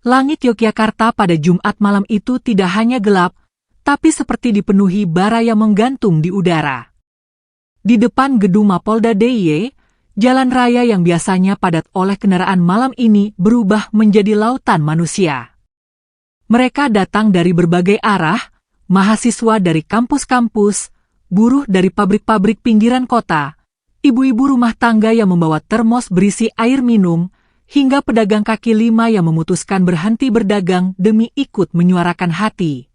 Langit Yogyakarta pada Jumat malam itu tidak hanya gelap, tapi seperti dipenuhi bara yang menggantung di udara. Di depan gedung Mapolda DIY, jalan raya yang biasanya padat oleh kendaraan malam ini berubah menjadi lautan manusia. Mereka datang dari berbagai arah, mahasiswa dari kampus-kampus, buruh dari pabrik-pabrik pinggiran kota, ibu-ibu rumah tangga yang membawa termos berisi air minum, hingga pedagang kaki lima yang memutuskan berhenti berdagang demi ikut menyuarakan hati.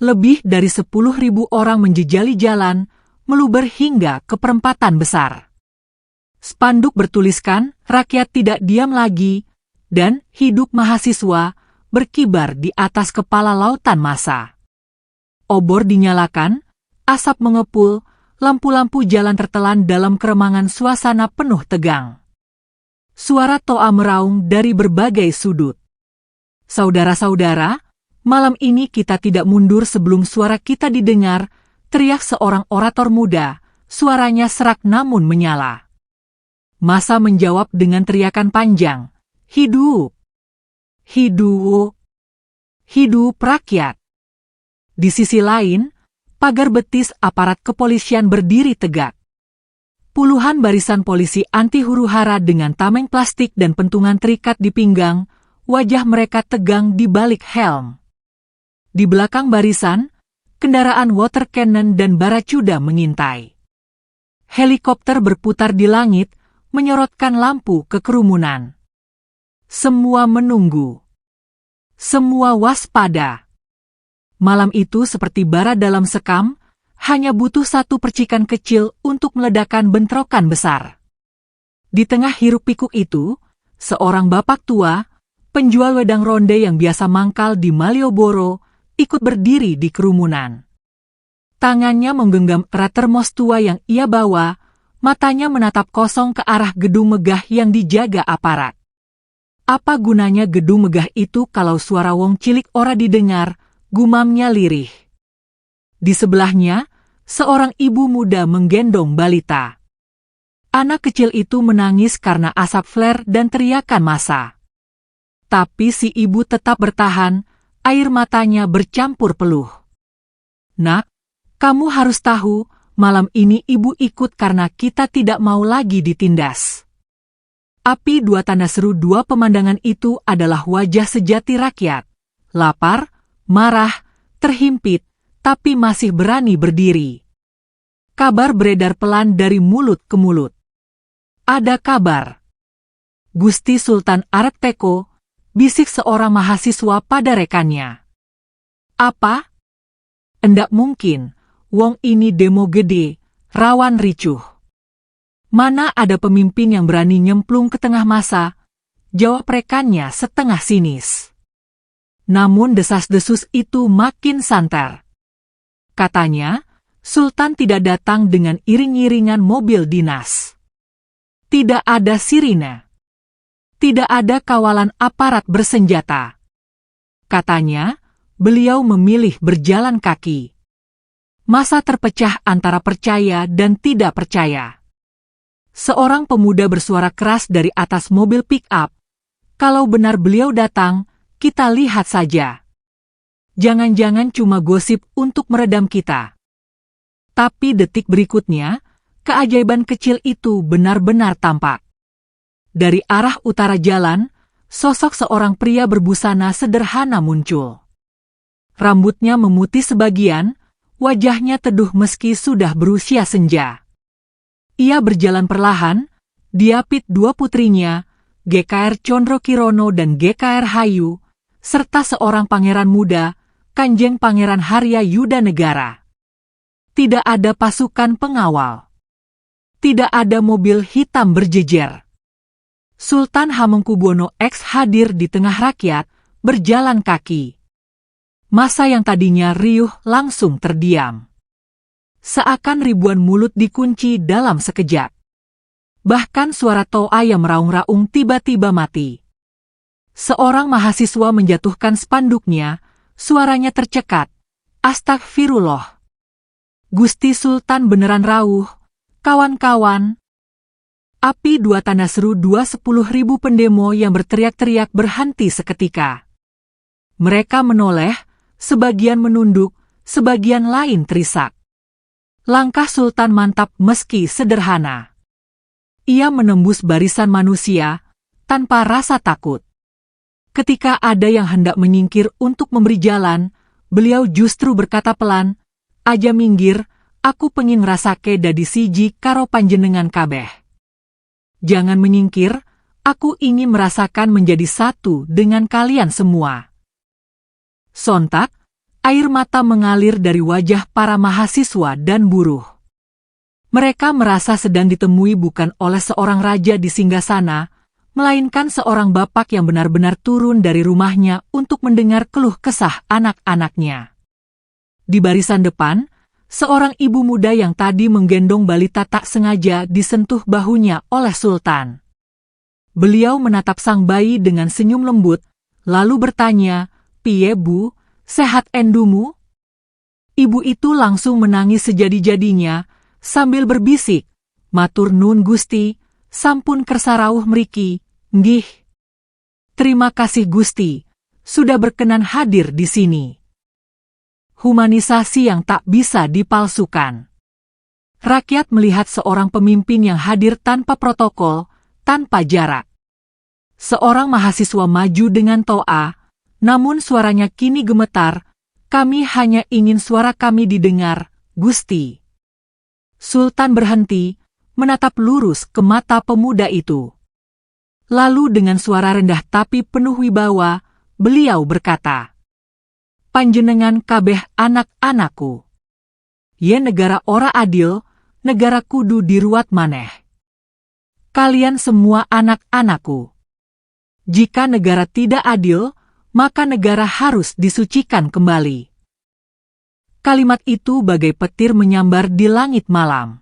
Lebih dari 10.000 orang menjejali jalan, meluber hingga ke perempatan besar. Spanduk bertuliskan, "Rakyat tidak diam lagi," dan "Hidup mahasiswa" berkibar di atas kepala lautan massa. Obor dinyalakan, asap mengepul, lampu-lampu jalan tertelan dalam keremangan suasana penuh tegang. Suara toa meraung dari berbagai sudut. Saudara-saudara, malam ini kita tidak mundur sebelum suara kita didengar, teriak seorang orator muda, suaranya serak namun menyala. Massa menjawab dengan teriakan panjang, "Hidup! Hidup! Hidup rakyat!" Di sisi lain, pagar betis aparat kepolisian berdiri tegak. Puluhan barisan polisi anti huru-hara dengan tameng plastik dan pentungan terikat di pinggang, wajah mereka tegang di balik helm. Di belakang barisan, kendaraan water cannon dan baracuda mengintai. Helikopter berputar di langit, menyorotkan lampu ke kerumunan. Semua menunggu. Semua waspada. Malam itu seperti bara dalam sekam, hanya butuh satu percikan kecil untuk meledakkan bentrokan besar. Di tengah hiruk-pikuk itu, seorang bapak tua, penjual wedang ronde yang biasa mangkal di Malioboro, ikut berdiri di kerumunan. Tangannya menggenggam erat termos tua yang ia bawa, matanya menatap kosong ke arah gedung megah yang dijaga aparat. Apa gunanya gedung megah itu kalau suara wong cilik ora didengar, gumamnya lirih. Di sebelahnya, seorang ibu muda menggendong balita. Anak kecil itu menangis karena asap flare dan teriakan massa. Tapi si ibu tetap bertahan, air matanya bercampur peluh. "Nak, kamu harus tahu, malam ini ibu ikut karena kita tidak mau lagi ditindas." Api dua tanda seru dua pemandangan itu adalah wajah sejati rakyat. Lapar, marah, terhimpit, tapi masih berani berdiri. Kabar beredar pelan dari mulut ke mulut. "Ada kabar. Gusti Sultan arep teko," bisik seorang mahasiswa pada rekannya. "Apa? Endak mungkin, wong ini demo gede, rawan ricuh. Mana ada pemimpin yang berani nyemplung ke tengah massa?" jawab rekannya setengah sinis. Namun desas-desus itu makin santer. Katanya, Sultan tidak datang dengan iring-iringan mobil dinas. Tidak ada sirine. Tidak ada kawalan aparat bersenjata. Katanya, beliau memilih berjalan kaki. Massa terpecah antara percaya dan tidak percaya. Seorang pemuda bersuara keras dari atas mobil pick-up. "Kalau benar beliau datang, kita lihat saja. Jangan-jangan cuma gosip untuk meredam kita." Tapi detik berikutnya, keajaiban kecil itu benar-benar tampak. Dari arah utara jalan, sosok seorang pria berbusana sederhana muncul. Rambutnya memutih sebagian, wajahnya teduh meski sudah berusia senja. Ia berjalan perlahan, diapit dua putrinya, GKR Condro Kirono dan GKR Hayu, serta seorang pangeran muda, Kanjeng Pangeran Harya Yuda Negara. Tidak ada pasukan pengawal. Tidak ada mobil hitam berjejer. Sultan Hamengkubuwono X hadir di tengah rakyat, berjalan kaki. Massa yang tadinya riuh langsung terdiam. Seakan ribuan mulut dikunci dalam sekejap. Bahkan suara toa yang meraung-raung tiba-tiba mati. Seorang mahasiswa menjatuhkan spanduknya, suaranya tercekat. "Astagfirullah. Gusti Sultan beneran rawuh, kawan-kawan." Api dua tanda seru 10.000 pendemo yang berteriak-teriak berhenti seketika. Mereka menoleh, sebagian menunduk, sebagian lain terisak. Langkah Sultan mantap meski sederhana. Ia menembus barisan manusia, tanpa rasa takut. Ketika ada yang hendak menyingkir untuk memberi jalan, beliau justru berkata pelan, "Aja minggir, aku pengin ngrasake dadi siji karo panjenengan kabeh. Jangan menyingkir, aku ingin merasakan menjadi satu dengan kalian semua." Sontak, air mata mengalir dari wajah para mahasiswa dan buruh. Mereka merasa sedang ditemui bukan oleh seorang raja di singgasana, melainkan seorang bapak yang benar-benar turun dari rumahnya untuk mendengar keluh kesah anak-anaknya. Di barisan depan, seorang ibu muda yang tadi menggendong balita tak sengaja disentuh bahunya oleh Sultan. Beliau menatap sang bayi dengan senyum lembut, lalu bertanya, "Piye Bu, sehat endumu?" Ibu itu langsung menangis sejadi-jadinya, sambil berbisik, "Matur nuwun Gusti, sampun kersa rawuh mriki, nggih. Terima kasih Gusti, sudah berkenan hadir di sini." Humanisasi yang tak bisa dipalsukan. Rakyat melihat seorang pemimpin yang hadir tanpa protokol, tanpa jarak. Seorang mahasiswa maju dengan toa, namun suaranya kini gemetar, "Kami hanya ingin suara kami didengar, Gusti." Sultan berhenti, menatap lurus ke mata pemuda itu. Lalu dengan suara rendah tapi penuh wibawa, beliau berkata, "Panjenengan kabeh anak-anakku. Ye negara ora adil, negara kudu diruat maneh. Kalian semua anak-anakku. Jika negara tidak adil, maka negara harus disucikan kembali." Kalimat itu bagai petir menyambar di langit malam.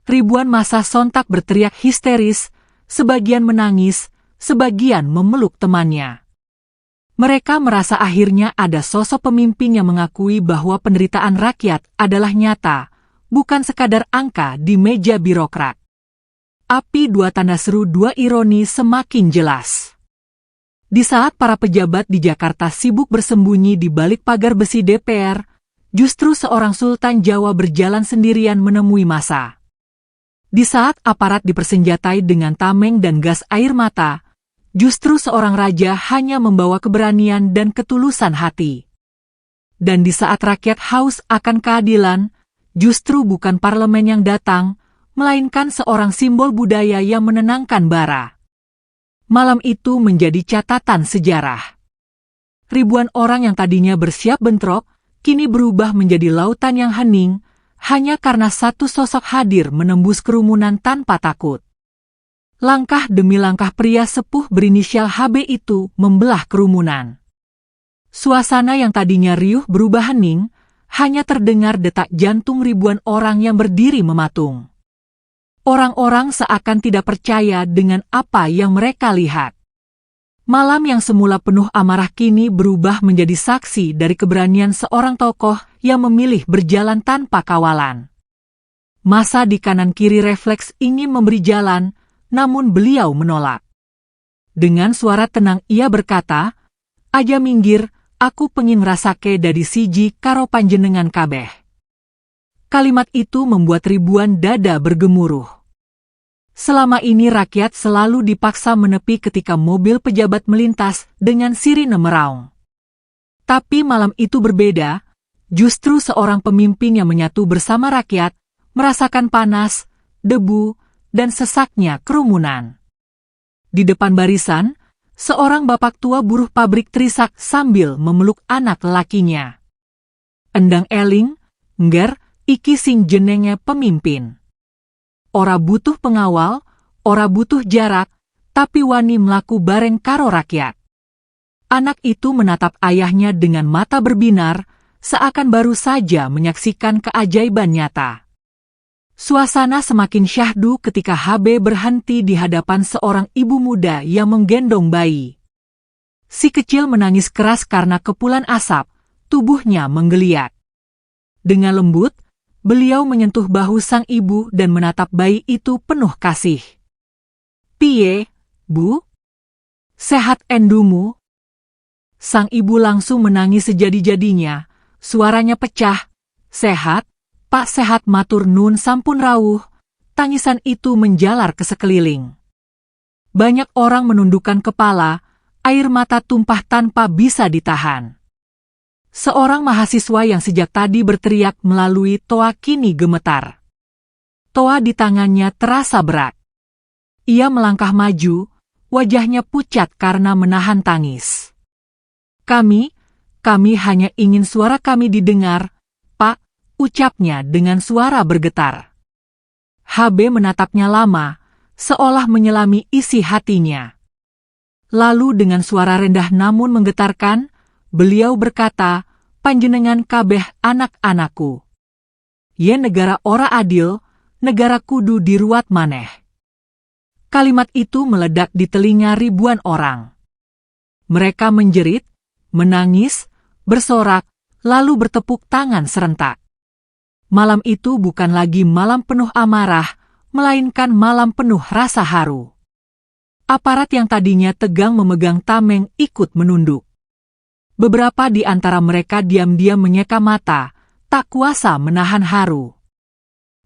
Ribuan massa sontak berteriak histeris, sebagian menangis, sebagian memeluk temannya. Mereka merasa akhirnya ada sosok pemimpin yang mengakui bahwa penderitaan rakyat adalah nyata, bukan sekadar angka di meja birokrat. Api dua tanda seru dua ironi semakin jelas. Di saat para pejabat di Jakarta sibuk bersembunyi di balik pagar besi DPR, justru seorang Sultan Jawa berjalan sendirian menemui massa. Di saat aparat dipersenjatai dengan tameng dan gas air mata, justru seorang raja hanya membawa keberanian dan ketulusan hati. Dan di saat rakyat haus akan keadilan, justru bukan parlemen yang datang, melainkan seorang simbol budaya yang menenangkan bara. Malam itu menjadi catatan sejarah. Ribuan orang yang tadinya bersiap bentrok, kini berubah menjadi lautan yang hening, hanya karena satu sosok hadir menembus kerumunan tanpa takut. Langkah demi langkah pria sepuh berinisial HB itu membelah kerumunan. Suasana yang tadinya riuh berubah hening, hanya terdengar detak jantung ribuan orang yang berdiri mematung. Orang-orang seakan tidak percaya dengan apa yang mereka lihat. Malam yang semula penuh amarah kini berubah menjadi saksi dari keberanian seorang tokoh yang memilih berjalan tanpa kawalan. Massa di kanan kiri refleks ingin memberi jalan, namun beliau menolak. Dengan suara tenang ia berkata, "Aja minggir, aku pengin ngrasake dadi siji karo panjenengan kabeh." Kalimat itu membuat ribuan dada bergemuruh. Selama ini rakyat selalu dipaksa menepi ketika mobil pejabat melintas dengan sirine meraung. Tapi malam itu berbeda, justru seorang pemimpin yang menyatu bersama rakyat, merasakan panas, debu, dan sesaknya kerumunan. Di depan barisan, seorang bapak tua buruh pabrik terisak sambil memeluk anak lelakinya. "Endang eling, ngger, iki sing jenenge pemimpin. Ora butuh pengawal, ora butuh jarak, tapi wani mlaku bareng karo rakyat." Anak itu menatap ayahnya dengan mata berbinar, seakan baru saja menyaksikan keajaiban nyata. Suasana semakin syahdu ketika HB berhenti di hadapan seorang ibu muda yang menggendong bayi. Si kecil menangis keras karena kepulan asap, tubuhnya menggeliat. Dengan lembut, beliau menyentuh bahu sang ibu dan menatap bayi itu penuh kasih. "Piye, Bu? Sehat endumu?" Sang ibu langsung menangis sejadi-jadinya, suaranya pecah. "Sehat, Pak, sehat, matur nun sampun rawuh." Tangisan itu menjalar ke sekeliling. Banyak orang menundukkan kepala, air mata tumpah tanpa bisa ditahan. Seorang mahasiswa yang sejak tadi berteriak melalui toa kini gemetar. Toa di tangannya terasa berat. Ia melangkah maju, wajahnya pucat karena menahan tangis. Kami hanya ingin suara kami didengar, Pak," ucapnya dengan suara bergetar. HB menatapnya lama, seolah menyelami isi hatinya. Lalu dengan suara rendah namun menggetarkan, beliau berkata, "Panjenengan kabeh anak-anakku. Yen negara ora adil, negara kudu diruat maneh." Kalimat itu meledak di telinga ribuan orang. Mereka menjerit, menangis, bersorak, lalu bertepuk tangan serentak. Malam itu bukan lagi malam penuh amarah, melainkan malam penuh rasa haru. Aparat yang tadinya tegang memegang tameng ikut menunduk. Beberapa di antara mereka diam-diam menyeka mata, tak kuasa menahan haru.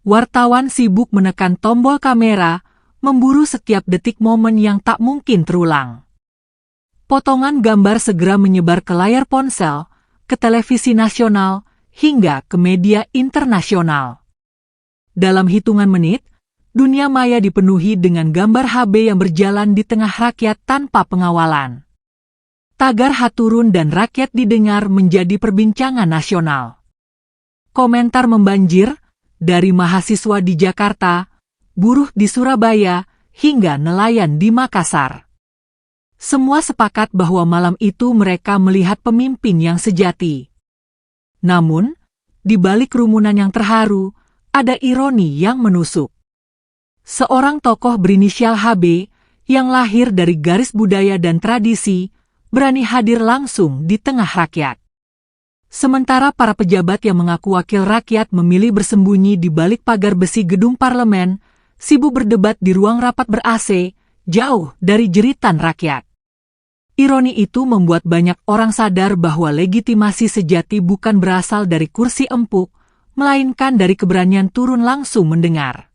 Wartawan sibuk menekan tombol kamera, memburu setiap detik momen yang tak mungkin terulang. Potongan gambar segera menyebar ke layar ponsel, ke televisi nasional, hingga ke media internasional. Dalam hitungan menit, dunia maya dipenuhi dengan gambar HB yang berjalan di tengah rakyat tanpa pengawalan. Tagar haturun dan rakyat didengar menjadi perbincangan nasional. Komentar membanjir, dari mahasiswa di Jakarta, buruh di Surabaya, hingga nelayan di Makassar. Semua sepakat bahwa malam itu mereka melihat pemimpin yang sejati. Namun, di balik kerumunan yang terharu, ada ironi yang menusuk. Seorang tokoh berinisial HB, yang lahir dari garis budaya dan tradisi, berani hadir langsung di tengah rakyat. Sementara para pejabat yang mengaku wakil rakyat memilih bersembunyi di balik pagar besi gedung parlemen, sibuk berdebat di ruang rapat ber-AC, jauh dari jeritan rakyat. Ironi itu membuat banyak orang sadar bahwa legitimasi sejati bukan berasal dari kursi empuk, melainkan dari keberanian turun langsung mendengar.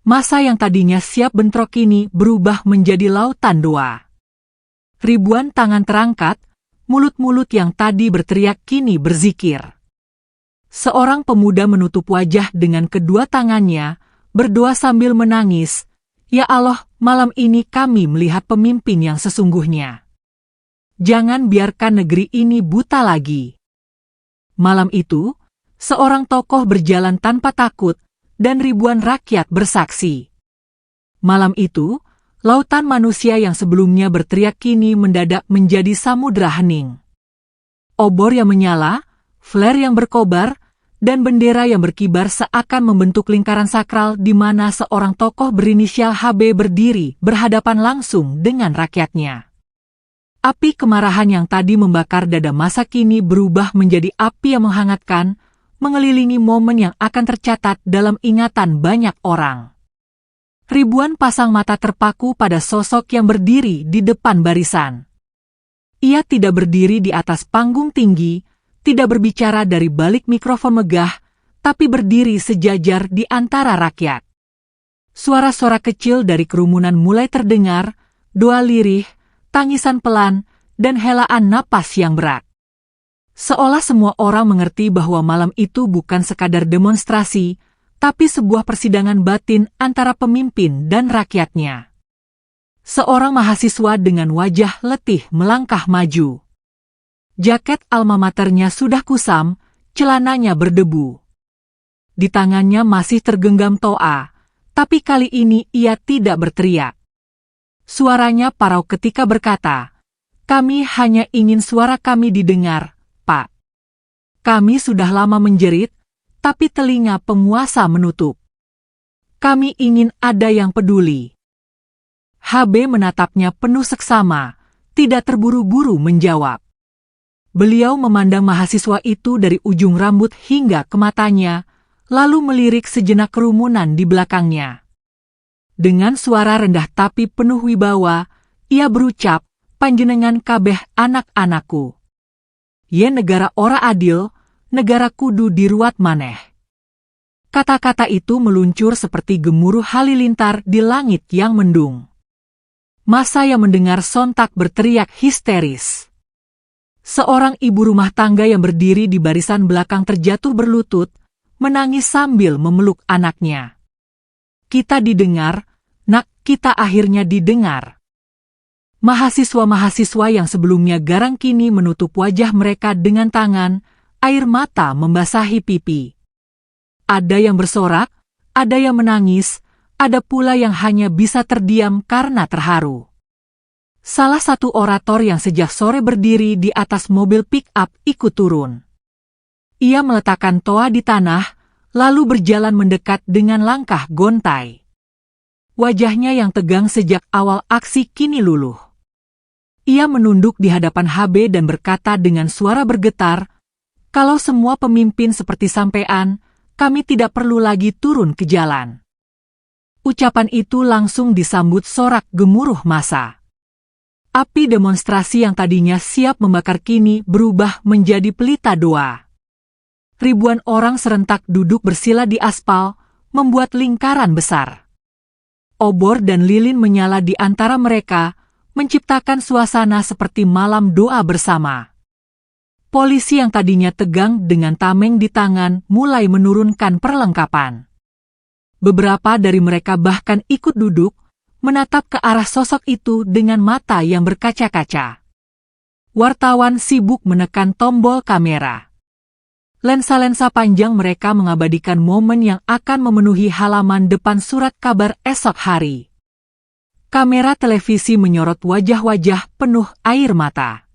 Masa yang tadinya siap bentrok kini berubah menjadi lautan doa. Ribuan tangan terangkat, mulut-mulut yang tadi berteriak kini berzikir. Seorang pemuda menutup wajah dengan kedua tangannya, berdoa sambil menangis, "Ya Allah, malam ini kami melihat pemimpin yang sesungguhnya. Jangan biarkan negeri ini buta lagi." Malam itu, seorang tokoh berjalan tanpa takut, dan ribuan rakyat bersaksi. Malam itu, lautan manusia yang sebelumnya berteriak kini mendadak menjadi samudra hening. Obor yang menyala, flare yang berkobar, dan bendera yang berkibar seakan membentuk lingkaran sakral di mana seorang tokoh berinisial HB berdiri berhadapan langsung dengan rakyatnya. Api kemarahan yang tadi membakar dada masa kini berubah menjadi api yang menghangatkan, mengelilingi momen yang akan tercatat dalam ingatan banyak orang. Ribuan pasang mata terpaku pada sosok yang berdiri di depan barisan. Ia tidak berdiri di atas panggung tinggi, tidak berbicara dari balik mikrofon megah, tapi berdiri sejajar di antara rakyat. Suara-suara kecil dari kerumunan mulai terdengar, doa lirih, tangisan pelan, dan helaan napas yang berat. Seolah semua orang mengerti bahwa malam itu bukan sekadar demonstrasi, tapi sebuah persidangan batin antara pemimpin dan rakyatnya. Seorang mahasiswa dengan wajah letih melangkah maju. Jaket alma maternya sudah kusam, celananya berdebu. Di tangannya masih tergenggam toa, tapi kali ini ia tidak berteriak. Suaranya parau ketika berkata, "Kami hanya ingin suara kami didengar, Pak. Kami sudah lama menjerit, tapi telinga penguasa menutup. Kami ingin ada yang peduli." HB menatapnya penuh seksama, tidak terburu-buru menjawab. Beliau memandang mahasiswa itu dari ujung rambut hingga ke matanya, lalu melirik sejenak kerumunan di belakangnya. Dengan suara rendah tapi penuh wibawa, ia berucap, "Panjenengan kabeh anak-anakku. Yen negara ora adil, negara kudu diruat maneh." Kata-kata itu meluncur seperti gemuruh halilintar di langit yang mendung. Massa yang mendengar sontak berteriak histeris. Seorang ibu rumah tangga yang berdiri di barisan belakang terjatuh berlutut, menangis sambil memeluk anaknya. "Kita didengar, nak, kita akhirnya didengar." Mahasiswa-mahasiswa yang sebelumnya garang kini menutup wajah mereka dengan tangan, air mata membasahi pipi. Ada yang bersorak, ada yang menangis, ada pula yang hanya bisa terdiam karena terharu. Salah satu orator yang sejak sore berdiri di atas mobil pick-up ikut turun. Ia meletakkan toa di tanah, lalu berjalan mendekat dengan langkah gontai. Wajahnya yang tegang sejak awal aksi kini luluh. Ia menunduk di hadapan HB dan berkata dengan suara bergetar, "Kalau semua pemimpin seperti sampean, kami tidak perlu lagi turun ke jalan." Ucapan itu langsung disambut sorak gemuruh massa. Api demonstrasi yang tadinya siap membakar kini berubah menjadi pelita doa. Ribuan orang serentak duduk bersila di aspal, membuat lingkaran besar. Obor dan lilin menyala di antara mereka, menciptakan suasana seperti malam doa bersama. Polisi yang tadinya tegang dengan tameng di tangan mulai menurunkan perlengkapan. Beberapa dari mereka bahkan ikut duduk, menatap ke arah sosok itu dengan mata yang berkaca-kaca. Wartawan sibuk menekan tombol kamera. Lensa-lensa panjang mereka mengabadikan momen yang akan memenuhi halaman depan surat kabar esok hari. Kamera televisi menyorot wajah-wajah penuh air mata.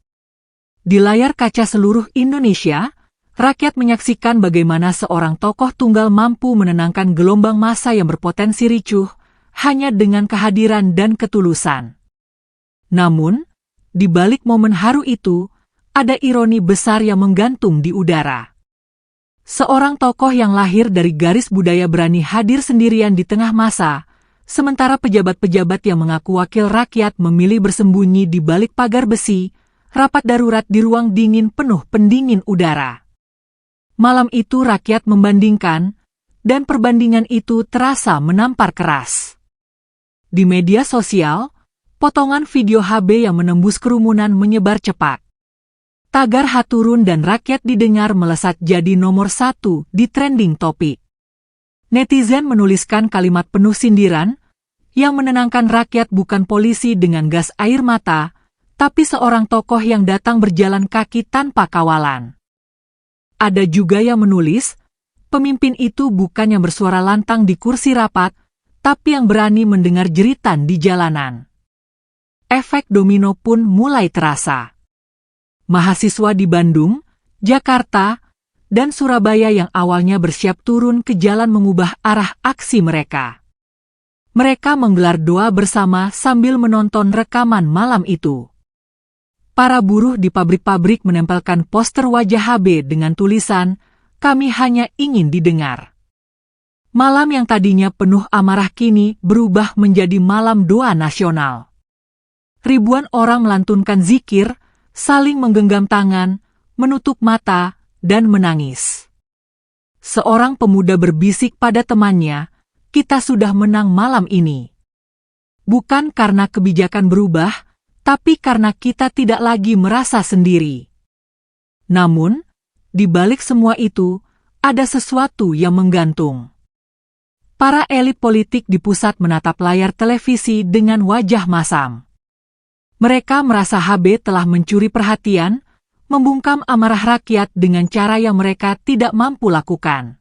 Di layar kaca seluruh Indonesia, rakyat menyaksikan bagaimana seorang tokoh tunggal mampu menenangkan gelombang massa yang berpotensi ricuh, hanya dengan kehadiran dan ketulusan. Namun, di balik momen haru itu, ada ironi besar yang menggantung di udara. Seorang tokoh yang lahir dari garis budaya berani hadir sendirian di tengah massa, sementara pejabat-pejabat yang mengaku wakil rakyat memilih bersembunyi di balik pagar besi, rapat darurat di ruang dingin penuh pendingin udara. Malam itu rakyat membandingkan, dan perbandingan itu terasa menampar keras. Di media sosial, potongan video HB yang menembus kerumunan menyebar cepat. Tagar haturun dan rakyat didengar melesat jadi nomor 1 di trending topik. Netizen menuliskan kalimat penuh sindiran, yang menenangkan rakyat bukan polisi dengan gas air mata, tapi seorang tokoh yang datang berjalan kaki tanpa kawalan. Ada juga yang menulis, pemimpin itu bukan yang bersuara lantang di kursi rapat, tapi yang berani mendengar jeritan di jalanan. Efek domino pun mulai terasa. Mahasiswa di Bandung, Jakarta, dan Surabaya yang awalnya bersiap turun ke jalan mengubah arah aksi mereka. Mereka menggelar doa bersama sambil menonton rekaman malam itu. Para buruh di pabrik-pabrik menempelkan poster wajah HB dengan tulisan, "Kami hanya ingin didengar." Malam yang tadinya penuh amarah kini berubah menjadi malam doa nasional. Ribuan orang melantunkan zikir, saling menggenggam tangan, menutup mata, dan menangis. Seorang pemuda berbisik pada temannya, "Kita sudah menang malam ini. Bukan karena kebijakan berubah, tapi karena kita tidak lagi merasa sendiri." Namun, di balik semua itu, ada sesuatu yang menggantung. Para elit politik di pusat menatap layar televisi dengan wajah masam. Mereka merasa HB telah mencuri perhatian, membungkam amarah rakyat dengan cara yang mereka tidak mampu lakukan.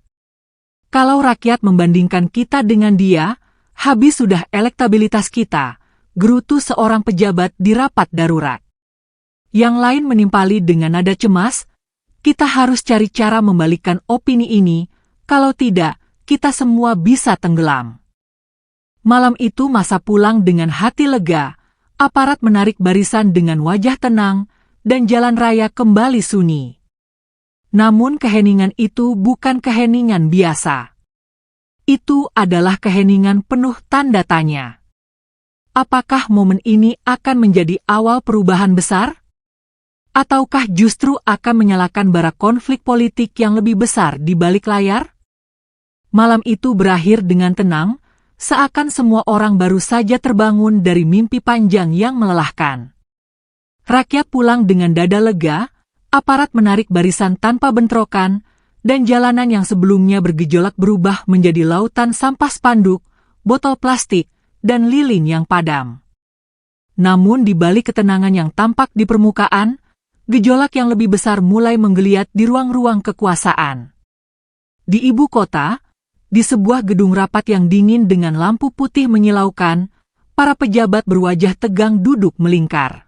Kalau rakyat membandingkan kita dengan dia, habis sudah elektabilitas kita, gerutu seorang pejabat di rapat darurat. Yang lain menimpali dengan nada cemas, "Kita harus cari cara membalikkan opini ini, kalau tidak, kita semua bisa tenggelam." Malam itu massa pulang dengan hati lega, aparat menarik barisan dengan wajah tenang, dan jalan raya kembali sunyi. Namun keheningan itu bukan keheningan biasa. Itu adalah keheningan penuh tanda tanya. Apakah momen ini akan menjadi awal perubahan besar? Ataukah justru akan menyalakan bara konflik politik yang lebih besar di balik layar? Malam itu berakhir dengan tenang, seakan semua orang baru saja terbangun dari mimpi panjang yang melelahkan. Rakyat pulang dengan dada lega, aparat menarik barisan tanpa bentrokan, dan jalanan yang sebelumnya bergejolak berubah menjadi lautan sampah spanduk, botol plastik, dan lilin yang padam. Namun di balik ketenangan yang tampak di permukaan, gejolak yang lebih besar mulai menggeliat di ruang-ruang kekuasaan. Di ibu kota, di sebuah gedung rapat yang dingin dengan lampu putih menyilaukan, para pejabat berwajah tegang duduk melingkar.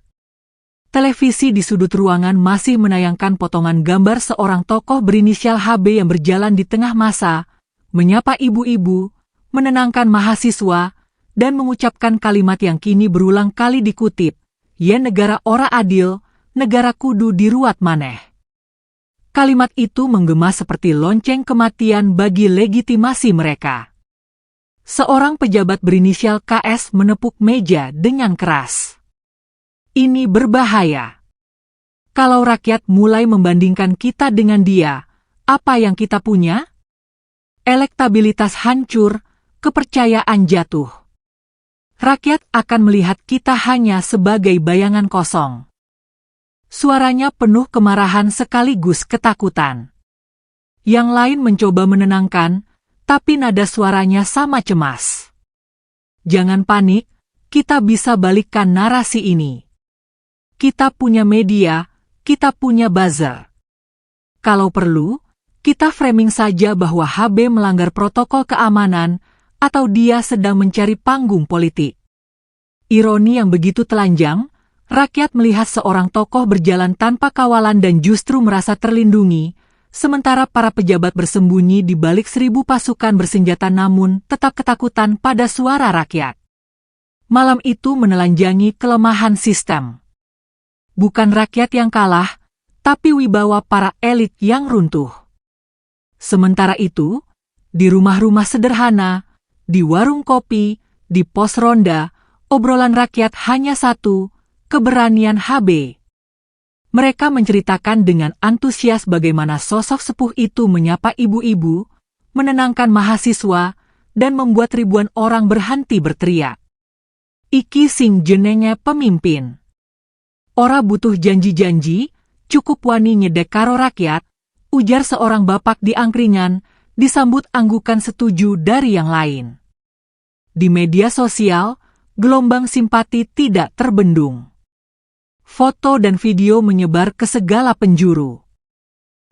Televisi di sudut ruangan masih menayangkan potongan gambar seorang tokoh berinisial HB yang berjalan di tengah masa, menyapa ibu-ibu, menenangkan mahasiswa, dan mengucapkan kalimat yang kini berulang kali dikutip, "Yen negara ora adil, negara kudu diruat maneh." Kalimat itu menggema seperti lonceng kematian bagi legitimasi mereka. Seorang pejabat berinisial KS menepuk meja dengan keras. Ini berbahaya. Kalau rakyat mulai membandingkan kita dengan dia, apa yang kita punya? Elektabilitas hancur, kepercayaan jatuh. Rakyat akan melihat kita hanya sebagai bayangan kosong. Suaranya penuh kemarahan sekaligus ketakutan. Yang lain mencoba menenangkan, tapi nada suaranya sama cemas. Jangan panik, kita bisa balikkan narasi ini. Kita punya media, kita punya buzzer. Kalau perlu, kita framing saja bahwa HB melanggar protokol keamanan, atau dia sedang mencari panggung politik. Ironi yang begitu telanjang, rakyat melihat seorang tokoh berjalan tanpa kawalan dan justru merasa terlindungi, sementara para pejabat bersembunyi di balik 1000 pasukan bersenjata namun tetap ketakutan pada suara rakyat. Malam itu menelanjangi kelemahan sistem. Bukan rakyat yang kalah, tapi wibawa para elit yang runtuh. Sementara itu, di rumah-rumah sederhana, di warung kopi, di pos ronda, obrolan rakyat hanya satu, keberanian HB. Mereka menceritakan dengan antusias bagaimana sosok sepuh itu menyapa ibu-ibu, menenangkan mahasiswa, dan membuat ribuan orang berhenti berteriak. Iki sing jenenge pemimpin. Ora butuh janji-janji, cukup wani nyedek karo rakyat, ujar seorang bapak di angkringan, disambut anggukan setuju dari yang lain. Di media sosial, gelombang simpati tidak terbendung. Foto dan video menyebar ke segala penjuru.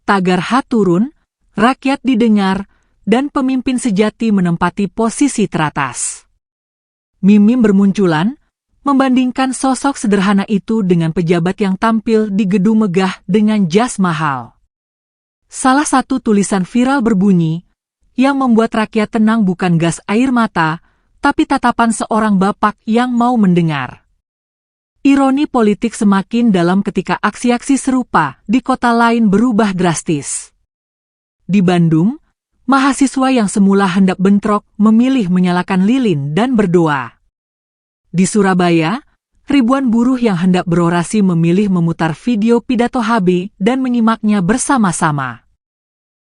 Tagar haturun, rakyat didengar, dan pemimpin sejati menempati posisi teratas. Mimim bermunculan, membandingkan sosok sederhana itu dengan pejabat yang tampil di gedung megah dengan jas mahal. Salah satu tulisan viral berbunyi, yang membuat rakyat tenang bukan gas air mata, tapi tatapan seorang bapak yang mau mendengar. Ironi politik semakin dalam ketika aksi-aksi serupa di kota lain berubah drastis. Di Bandung, mahasiswa yang semula hendak bentrok memilih menyalakan lilin dan berdoa. Di Surabaya, ribuan buruh yang hendak berorasi memilih memutar video pidato HB dan menyimaknya bersama-sama.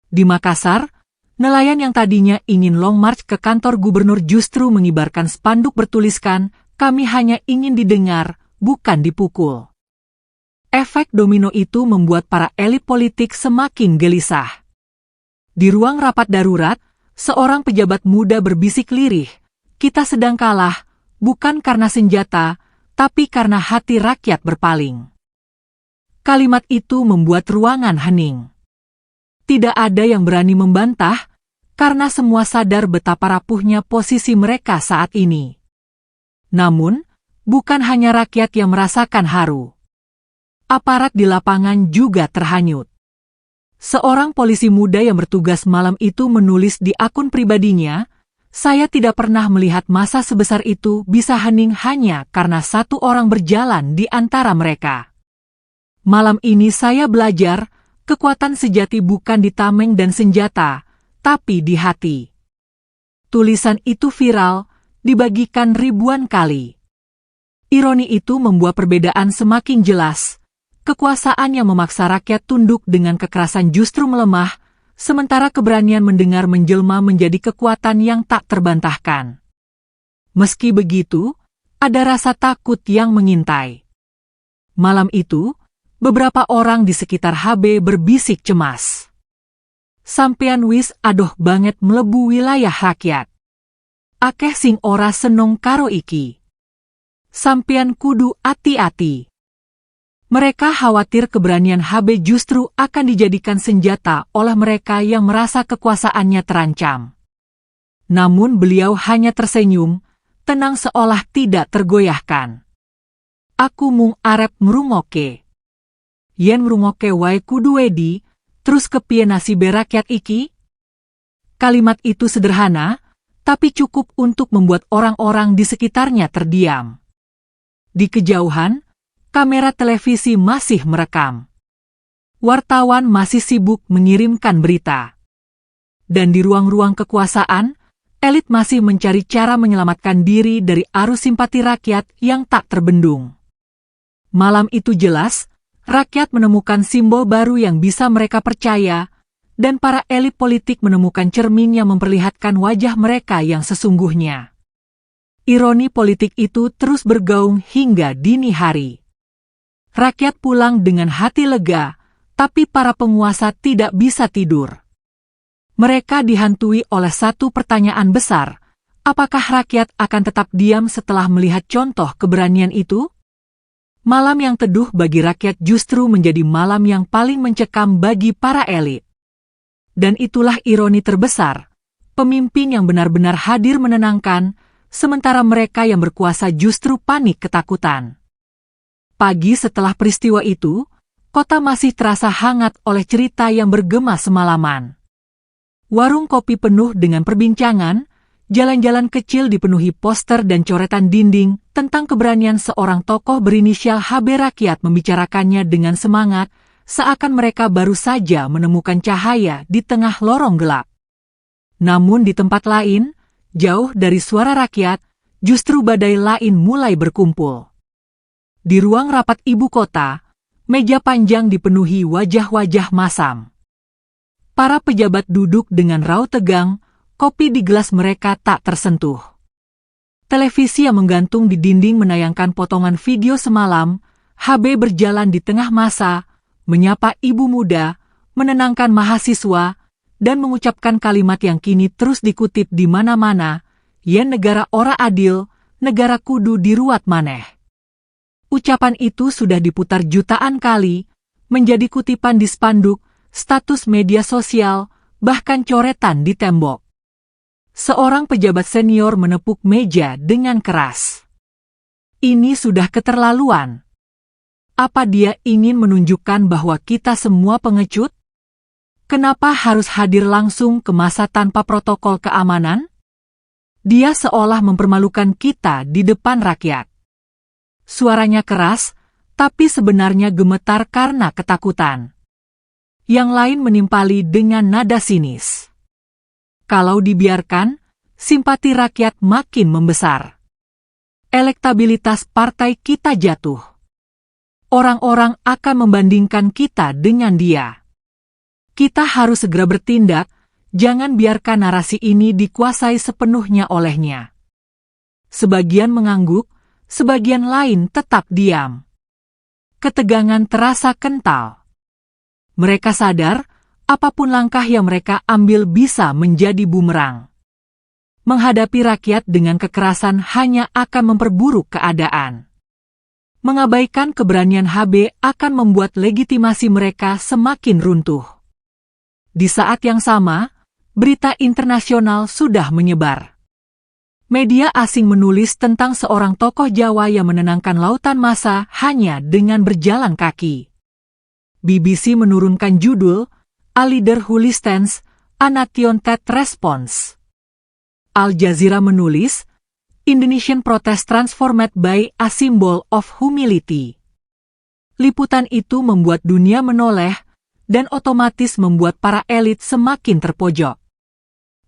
Di Makassar, nelayan yang tadinya ingin long march ke kantor gubernur justru mengibarkan spanduk bertuliskan, "Kami hanya ingin didengar, bukan dipukul." Efek domino itu membuat para elit politik semakin gelisah. Di ruang rapat darurat, seorang pejabat muda berbisik lirih, "Kita sedang kalah, bukan karena senjata, tapi karena hati rakyat berpaling." Kalimat itu membuat ruangan hening. Tidak ada yang berani membantah, karena semua sadar betapa rapuhnya posisi mereka saat ini. Namun, bukan hanya rakyat yang merasakan haru. Aparat di lapangan juga terhanyut. Seorang polisi muda yang bertugas malam itu menulis di akun pribadinya, "Saya tidak pernah melihat massa sebesar itu bisa hening hanya karena satu orang berjalan di antara mereka. Malam ini saya belajar, kekuatan sejati bukan di tameng dan senjata, tapi di hati." Tulisan itu viral, dibagikan ribuan kali. Ironi itu membuat perbedaan semakin jelas. Kekuasaan yang memaksa rakyat tunduk dengan kekerasan justru melemah, sementara keberanian mendengar menjelma menjadi kekuatan yang tak terbantahkan. Meski begitu, ada rasa takut yang mengintai. Malam itu, beberapa orang di sekitar HB berbisik cemas. Sampean wis adoh banget melebu wilayah rakyat. Akeh sing ora seneng karo iki. Sampean kudu ati-ati. Mereka khawatir keberanian HB justru akan dijadikan senjata oleh mereka yang merasa kekuasaannya terancam. Namun beliau hanya tersenyum, tenang seolah tidak tergoyahkan. Aku mung arep ngrungokke. Yen ngrungokke wae kudu wedi, terus kepiye nasibe rakyat iki? Kalimat itu sederhana, tapi cukup untuk membuat orang-orang di sekitarnya terdiam. Di kejauhan, kamera televisi masih merekam. Wartawan masih sibuk mengirimkan berita. Dan di ruang-ruang kekuasaan, elit masih mencari cara menyelamatkan diri dari arus simpati rakyat yang tak terbendung. Malam itu jelas, rakyat menemukan simbol baru yang bisa mereka percaya, dan para elit politik menemukan cermin yang memperlihatkan wajah mereka yang sesungguhnya. Ironi politik itu terus bergaung hingga dini hari. Rakyat pulang dengan hati lega, tapi para penguasa tidak bisa tidur. Mereka dihantui oleh satu pertanyaan besar, apakah rakyat akan tetap diam setelah melihat contoh keberanian itu? Malam yang teduh bagi rakyat justru menjadi malam yang paling mencekam bagi para elit. Dan itulah ironi terbesar, pemimpin yang benar-benar hadir menenangkan, sementara mereka yang berkuasa justru panik ketakutan. Pagi setelah peristiwa itu, kota masih terasa hangat oleh cerita yang bergema semalaman. Warung kopi penuh dengan perbincangan, jalan-jalan kecil dipenuhi poster dan coretan dinding tentang keberanian seorang tokoh berinisial HB. Rakyat membicarakannya dengan semangat, seakan mereka baru saja menemukan cahaya di tengah lorong gelap. Namun di tempat lain, jauh dari suara rakyat, justru badai lain mulai berkumpul. Di ruang rapat ibu kota, meja panjang dipenuhi wajah-wajah masam. Para pejabat duduk dengan raut tegang, kopi di gelas mereka tak tersentuh. Televisi yang menggantung di dinding menayangkan potongan video semalam, HB berjalan di tengah masa, menyapa ibu muda, menenangkan mahasiswa, dan mengucapkan kalimat yang kini terus dikutip di mana-mana, yen negara ora adil, negara kudu diruat maneh. Ucapan itu sudah diputar jutaan kali, menjadi kutipan di spanduk, status media sosial, bahkan coretan di tembok. Seorang pejabat senior menepuk meja dengan keras. Ini sudah keterlaluan. Apa dia ingin menunjukkan bahwa kita semua pengecut? Kenapa harus hadir langsung ke masa tanpa protokol keamanan? Dia seolah mempermalukan kita di depan rakyat. Suaranya keras, tapi sebenarnya gemetar karena ketakutan. Yang lain menimpali dengan nada sinis. Kalau dibiarkan, simpati rakyat makin membesar. Elektabilitas partai kita jatuh. Orang-orang akan membandingkan kita dengan dia. Kita harus segera bertindak, jangan biarkan narasi ini dikuasai sepenuhnya olehnya. Sebagian mengangguk, sebagian lain tetap diam. Ketegangan terasa kental. Mereka sadar, apapun langkah yang mereka ambil bisa menjadi bumerang. Menghadapi rakyat dengan kekerasan hanya akan memperburuk keadaan. Mengabaikan keberanian HB akan membuat legitimasi mereka semakin runtuh. Di saat yang sama, berita internasional sudah menyebar. Media asing menulis tentang seorang tokoh Jawa yang menenangkan lautan massa hanya dengan berjalan kaki. BBC menurunkan judul, "A Leader Who Listens, a Nation That Responds." Al Jazeera menulis, "Indonesian Protest Transformed by a Symbol of Humility." Liputan itu membuat dunia menoleh, dan otomatis membuat para elit semakin terpojok.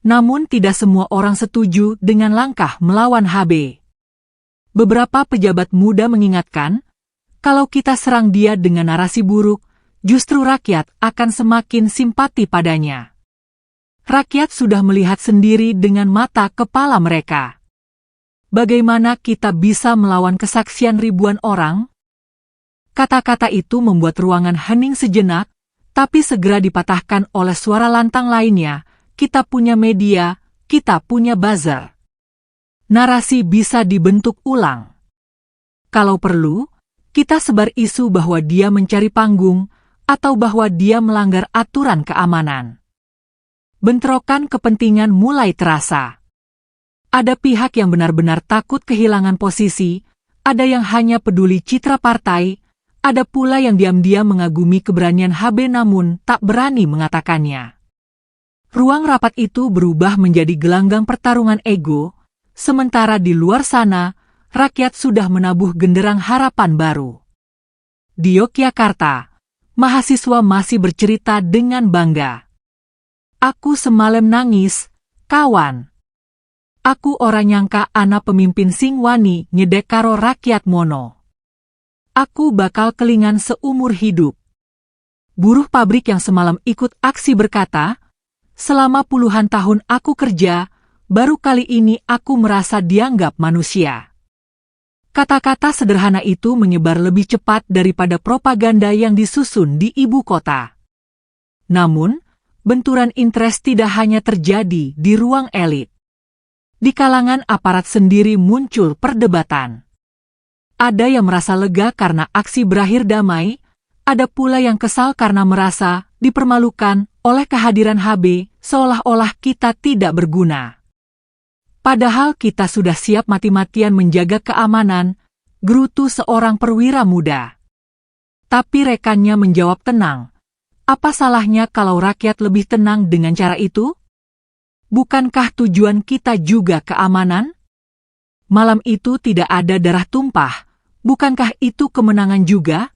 Namun tidak semua orang setuju dengan langkah melawan HB. Beberapa pejabat muda mengingatkan, kalau kita serang dia dengan narasi buruk, justru rakyat akan semakin simpati padanya. Rakyat sudah melihat sendiri dengan mata kepala mereka. Bagaimana kita bisa melawan kesaksian ribuan orang? Kata-kata itu membuat ruangan hening sejenak, tapi segera dipatahkan oleh suara lantang lainnya. Kita punya media, kita punya buzzer. Narasi bisa dibentuk ulang. Kalau perlu, kita sebar isu bahwa dia mencari panggung, atau bahwa dia melanggar aturan keamanan. Bentrokan kepentingan mulai terasa. Ada pihak yang benar-benar takut kehilangan posisi, ada yang hanya peduli citra partai, ada pula yang diam-diam mengagumi keberanian HB namun tak berani mengatakannya. Ruang rapat itu berubah menjadi gelanggang pertarungan ego, sementara di luar sana, rakyat sudah menabuh genderang harapan baru. Di Yogyakarta, mahasiswa masih bercerita dengan bangga. Aku semalam nangis, kawan. Aku orang nyangka ana pemimpin sing wani nyedek karo rakyat mono. Aku bakal kelingan seumur hidup. Buruh pabrik yang semalam ikut aksi berkata, selama puluhan tahun aku kerja, baru kali ini aku merasa dianggap manusia. Kata-kata sederhana itu menyebar lebih cepat daripada propaganda yang disusun di ibu kota. Namun, benturan interest tidak hanya terjadi di ruang elit. Di kalangan aparat sendiri muncul perdebatan. Ada yang merasa lega karena aksi berakhir damai, ada pula yang kesal karena merasa dipermalukan oleh kehadiran HB, seolah-olah kita tidak berguna. Padahal kita sudah siap mati-matian menjaga keamanan, gerutu seorang perwira muda. Tapi rekannya menjawab tenang, apa salahnya kalau rakyat lebih tenang dengan cara itu? Bukankah tujuan kita juga keamanan? Malam itu tidak ada darah tumpah, bukankah itu kemenangan juga?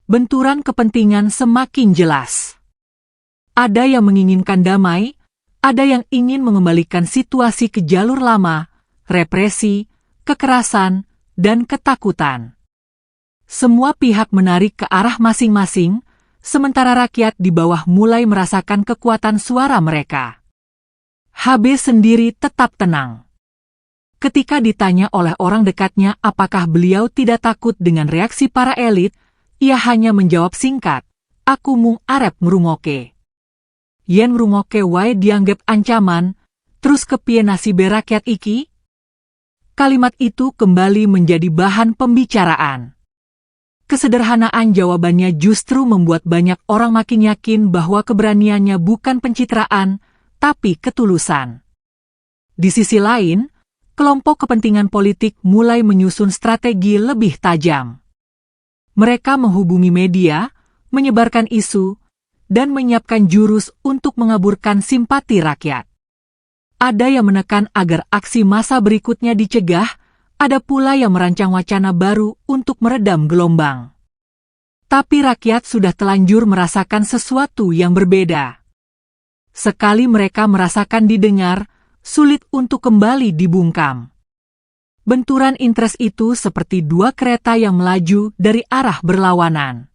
Benturan kepentingan semakin jelas. Ada yang menginginkan damai, ada yang ingin mengembalikan situasi ke jalur lama, represi, kekerasan, dan ketakutan. Semua pihak menarik ke arah masing-masing, sementara rakyat di bawah mulai merasakan kekuatan suara mereka. HB sendiri tetap tenang. Ketika ditanya oleh orang dekatnya apakah beliau tidak takut dengan reaksi para elit, ia hanya menjawab singkat, aku mung arep ngrungokke. Yen ngrungokke wae dianggap ancaman, terus kepiye nasibe rakyat iki? Kalimat itu kembali menjadi bahan pembicaraan. Kesederhanaan jawabannya justru membuat banyak orang makin yakin bahwa keberaniannya bukan pencitraan, tapi ketulusan. Di sisi lain, kelompok kepentingan politik mulai menyusun strategi lebih tajam. Mereka menghubungi media, menyebarkan isu, dan menyiapkan jurus untuk mengaburkan simpati rakyat. Ada yang menekan agar aksi massa berikutnya dicegah, ada pula yang merancang wacana baru untuk meredam gelombang. Tapi rakyat sudah telanjur merasakan sesuatu yang berbeda. Sekali mereka merasakan didengar, sulit untuk kembali dibungkam. Benturan interest itu seperti dua kereta yang melaju dari arah berlawanan.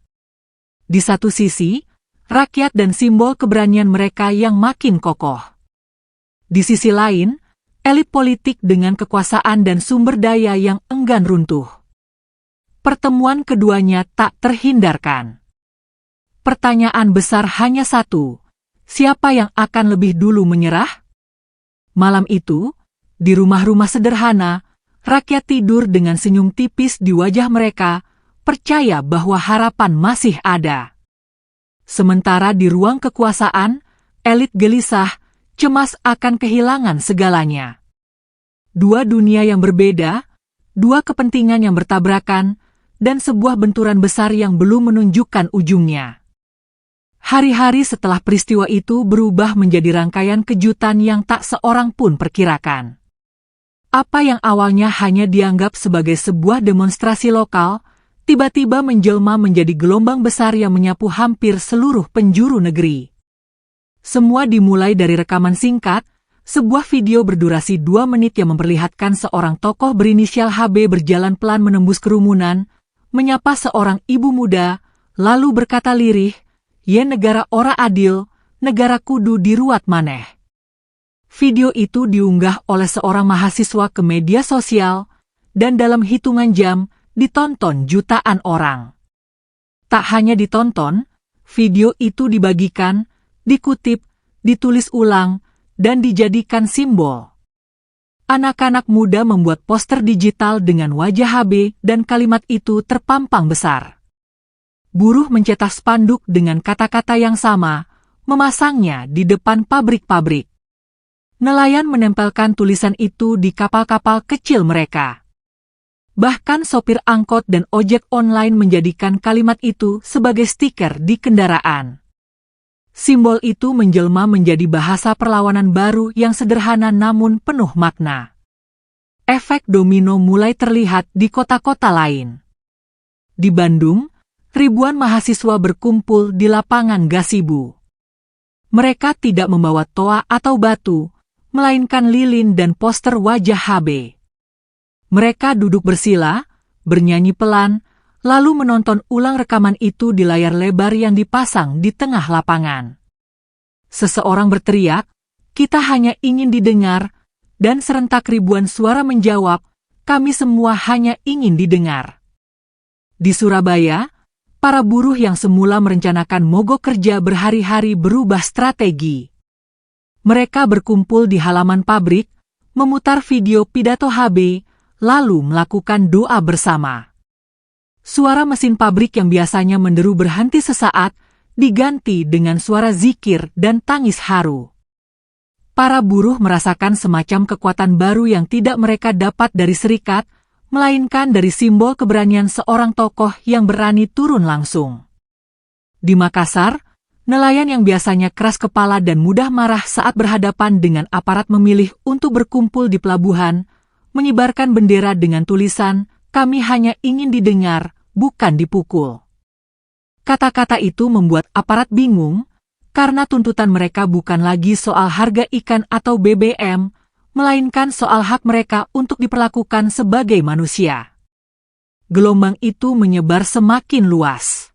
Di satu sisi, rakyat dan simbol keberanian mereka yang makin kokoh. Di sisi lain, elit politik dengan kekuasaan dan sumber daya yang enggan runtuh. Pertemuan keduanya tak terhindarkan. Pertanyaan besar hanya satu. Siapa yang akan lebih dulu menyerah? Malam itu, di rumah-rumah sederhana, rakyat tidur dengan senyum tipis di wajah mereka, percaya bahwa harapan masih ada. Sementara di ruang kekuasaan, elit gelisah, cemas akan kehilangan segalanya. Dua dunia yang berbeda, dua kepentingan yang bertabrakan, dan sebuah benturan besar yang belum menunjukkan ujungnya. Hari-hari setelah peristiwa itu berubah menjadi rangkaian kejutan yang tak seorang pun perkirakan. Apa yang awalnya hanya dianggap sebagai sebuah demonstrasi lokal, tiba-tiba menjelma menjadi gelombang besar yang menyapu hampir seluruh penjuru negeri. Semua dimulai dari rekaman singkat, sebuah video berdurasi 2 menit yang memperlihatkan seorang tokoh berinisial HB berjalan pelan menembus kerumunan, menyapa seorang ibu muda, lalu berkata lirih, "Ye negara ora adil, negara kudu diruat maneh." Video itu diunggah oleh seorang mahasiswa ke media sosial, dan dalam hitungan jam, ditonton jutaan orang. Tak hanya ditonton, video itu dibagikan, dikutip, ditulis ulang, dan dijadikan simbol. Anak-anak muda membuat poster digital dengan wajah HB dan kalimat itu terpampang besar. Buruh mencetak spanduk dengan kata-kata yang sama, memasangnya di depan pabrik-pabrik. Nelayan menempelkan tulisan itu di kapal-kapal kecil mereka. Bahkan sopir angkot dan ojek online menjadikan kalimat itu sebagai stiker di kendaraan. Simbol itu menjelma menjadi bahasa perlawanan baru yang sederhana namun penuh makna. Efek domino mulai terlihat di kota-kota lain. Di Bandung, ribuan mahasiswa berkumpul di lapangan gazebo. Mereka tidak membawa toa atau batu, melainkan lilin dan poster wajah HB. Mereka duduk bersila, bernyanyi pelan, lalu menonton ulang rekaman itu di layar lebar yang dipasang di tengah lapangan. Seseorang berteriak, "Kita hanya ingin didengar," dan serentak ribuan suara menjawab, "Kami semua hanya ingin didengar." Di Surabaya, para buruh yang semula merencanakan mogok kerja berhari-hari berubah strategi. Mereka berkumpul di halaman pabrik, memutar video pidato HB, lalu melakukan doa bersama. Suara mesin pabrik yang biasanya menderu berhenti sesaat, diganti dengan suara zikir dan tangis haru. Para buruh merasakan semacam kekuatan baru yang tidak mereka dapat dari serikat, melainkan dari simbol keberanian seorang tokoh yang berani turun langsung. Di Makassar, nelayan yang biasanya keras kepala dan mudah marah saat berhadapan dengan aparat memilih untuk berkumpul di pelabuhan, mengibarkan bendera dengan tulisan, "Kami hanya ingin didengar, bukan dipukul." Kata-kata itu membuat aparat bingung, karena tuntutan mereka bukan lagi soal harga ikan atau BBM, melainkan soal hak mereka untuk diperlakukan sebagai manusia. Gelombang itu menyebar semakin luas.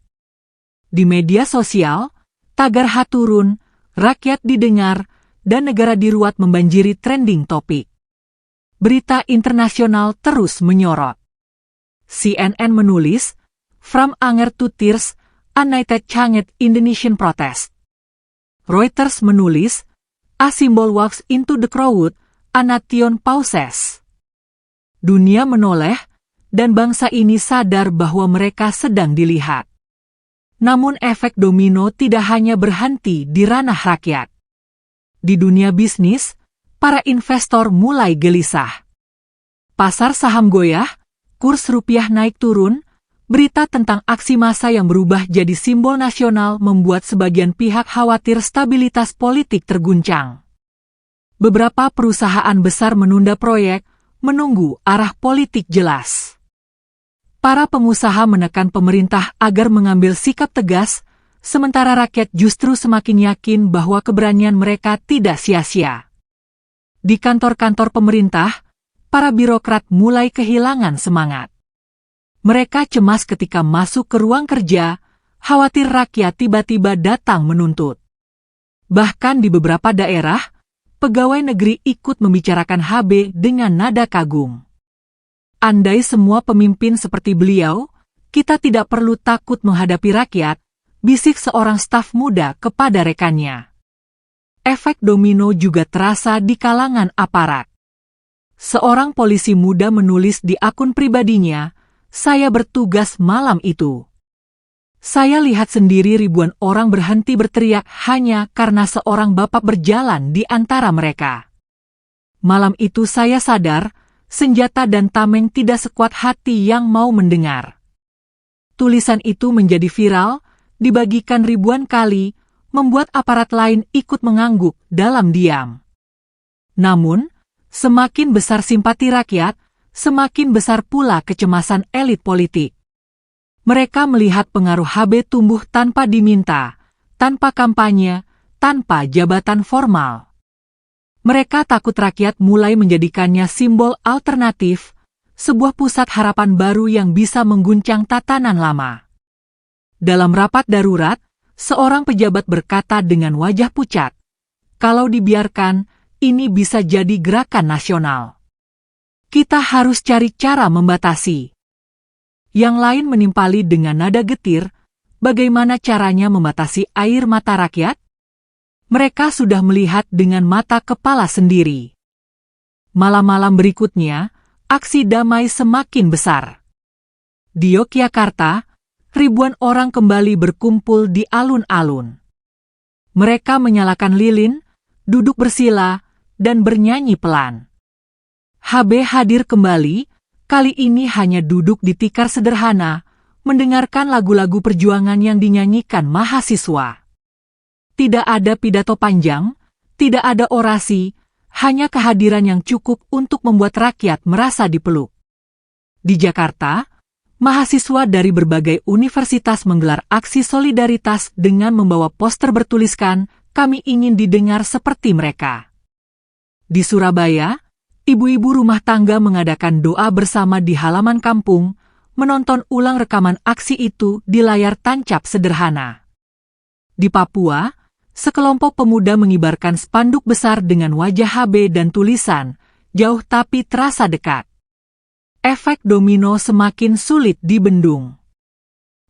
Di media sosial, tagar haturun, rakyat didengar, dan negara diruat membanjiri trending topik. Berita internasional terus menyorot. CNN menulis, "From Anger to Tears, United Changet Indonesian Protest." Reuters menulis, "A symbol walks into the crowd, a nation pauses." Dunia menoleh, dan bangsa ini sadar bahwa mereka sedang dilihat. Namun efek domino tidak hanya berhenti di ranah rakyat. Di dunia bisnis, para investor mulai gelisah. Pasar saham goyah, kurs rupiah naik turun, berita tentang aksi massa yang berubah jadi simbol nasional membuat sebagian pihak khawatir stabilitas politik terguncang. Beberapa perusahaan besar menunda proyek, menunggu arah politik jelas. Para pengusaha menekan pemerintah agar mengambil sikap tegas, sementara rakyat justru semakin yakin bahwa keberanian mereka tidak sia-sia. Di kantor-kantor pemerintah, para birokrat mulai kehilangan semangat. Mereka cemas ketika masuk ke ruang kerja, khawatir rakyat tiba-tiba datang menuntut. Bahkan di beberapa daerah, pegawai negeri ikut membicarakan HB dengan nada kagum. "Andai semua pemimpin seperti beliau, kita tidak perlu takut menghadapi rakyat," bisik seorang staf muda kepada rekannya. Efek domino juga terasa di kalangan aparat. Seorang polisi muda menulis di akun pribadinya, "Saya bertugas malam itu. Saya lihat sendiri ribuan orang berhenti berteriak hanya karena seorang bapak berjalan di antara mereka. Malam itu saya sadar, senjata dan tameng tidak sekuat hati yang mau mendengar." Tulisan itu menjadi viral, dibagikan ribuan kali, membuat aparat lain ikut mengangguk dalam diam. Namun, semakin besar simpati rakyat, semakin besar pula kecemasan elit politik. Mereka melihat pengaruh HB tumbuh tanpa diminta, tanpa kampanye, tanpa jabatan formal. Mereka takut rakyat mulai menjadikannya simbol alternatif, sebuah pusat harapan baru yang bisa mengguncang tatanan lama. Dalam rapat darurat, seorang pejabat berkata dengan wajah pucat, "Kalau dibiarkan, ini bisa jadi gerakan nasional. Kita harus cari cara membatasi." Yang lain menimpali dengan nada getir, "Bagaimana caranya membatasi air mata rakyat? Mereka sudah melihat dengan mata kepala sendiri." Malam-malam berikutnya, aksi damai semakin besar. Di Yogyakarta, ribuan orang kembali berkumpul di alun-alun. Mereka menyalakan lilin, duduk bersila, dan bernyanyi pelan. HB hadir kembali, kali ini hanya duduk di tikar sederhana, mendengarkan lagu-lagu perjuangan yang dinyanyikan mahasiswa. Tidak ada pidato panjang, tidak ada orasi, hanya kehadiran yang cukup untuk membuat rakyat merasa dipeluk. Di Jakarta, mahasiswa dari berbagai universitas menggelar aksi solidaritas dengan membawa poster bertuliskan, "Kami ingin didengar seperti mereka." Di Surabaya, ibu-ibu rumah tangga mengadakan doa bersama di halaman kampung, menonton ulang rekaman aksi itu di layar tancap sederhana. Di Papua, sekelompok pemuda mengibarkan spanduk besar dengan wajah HB dan tulisan, "Jauh tapi terasa dekat." Efek domino semakin sulit dibendung.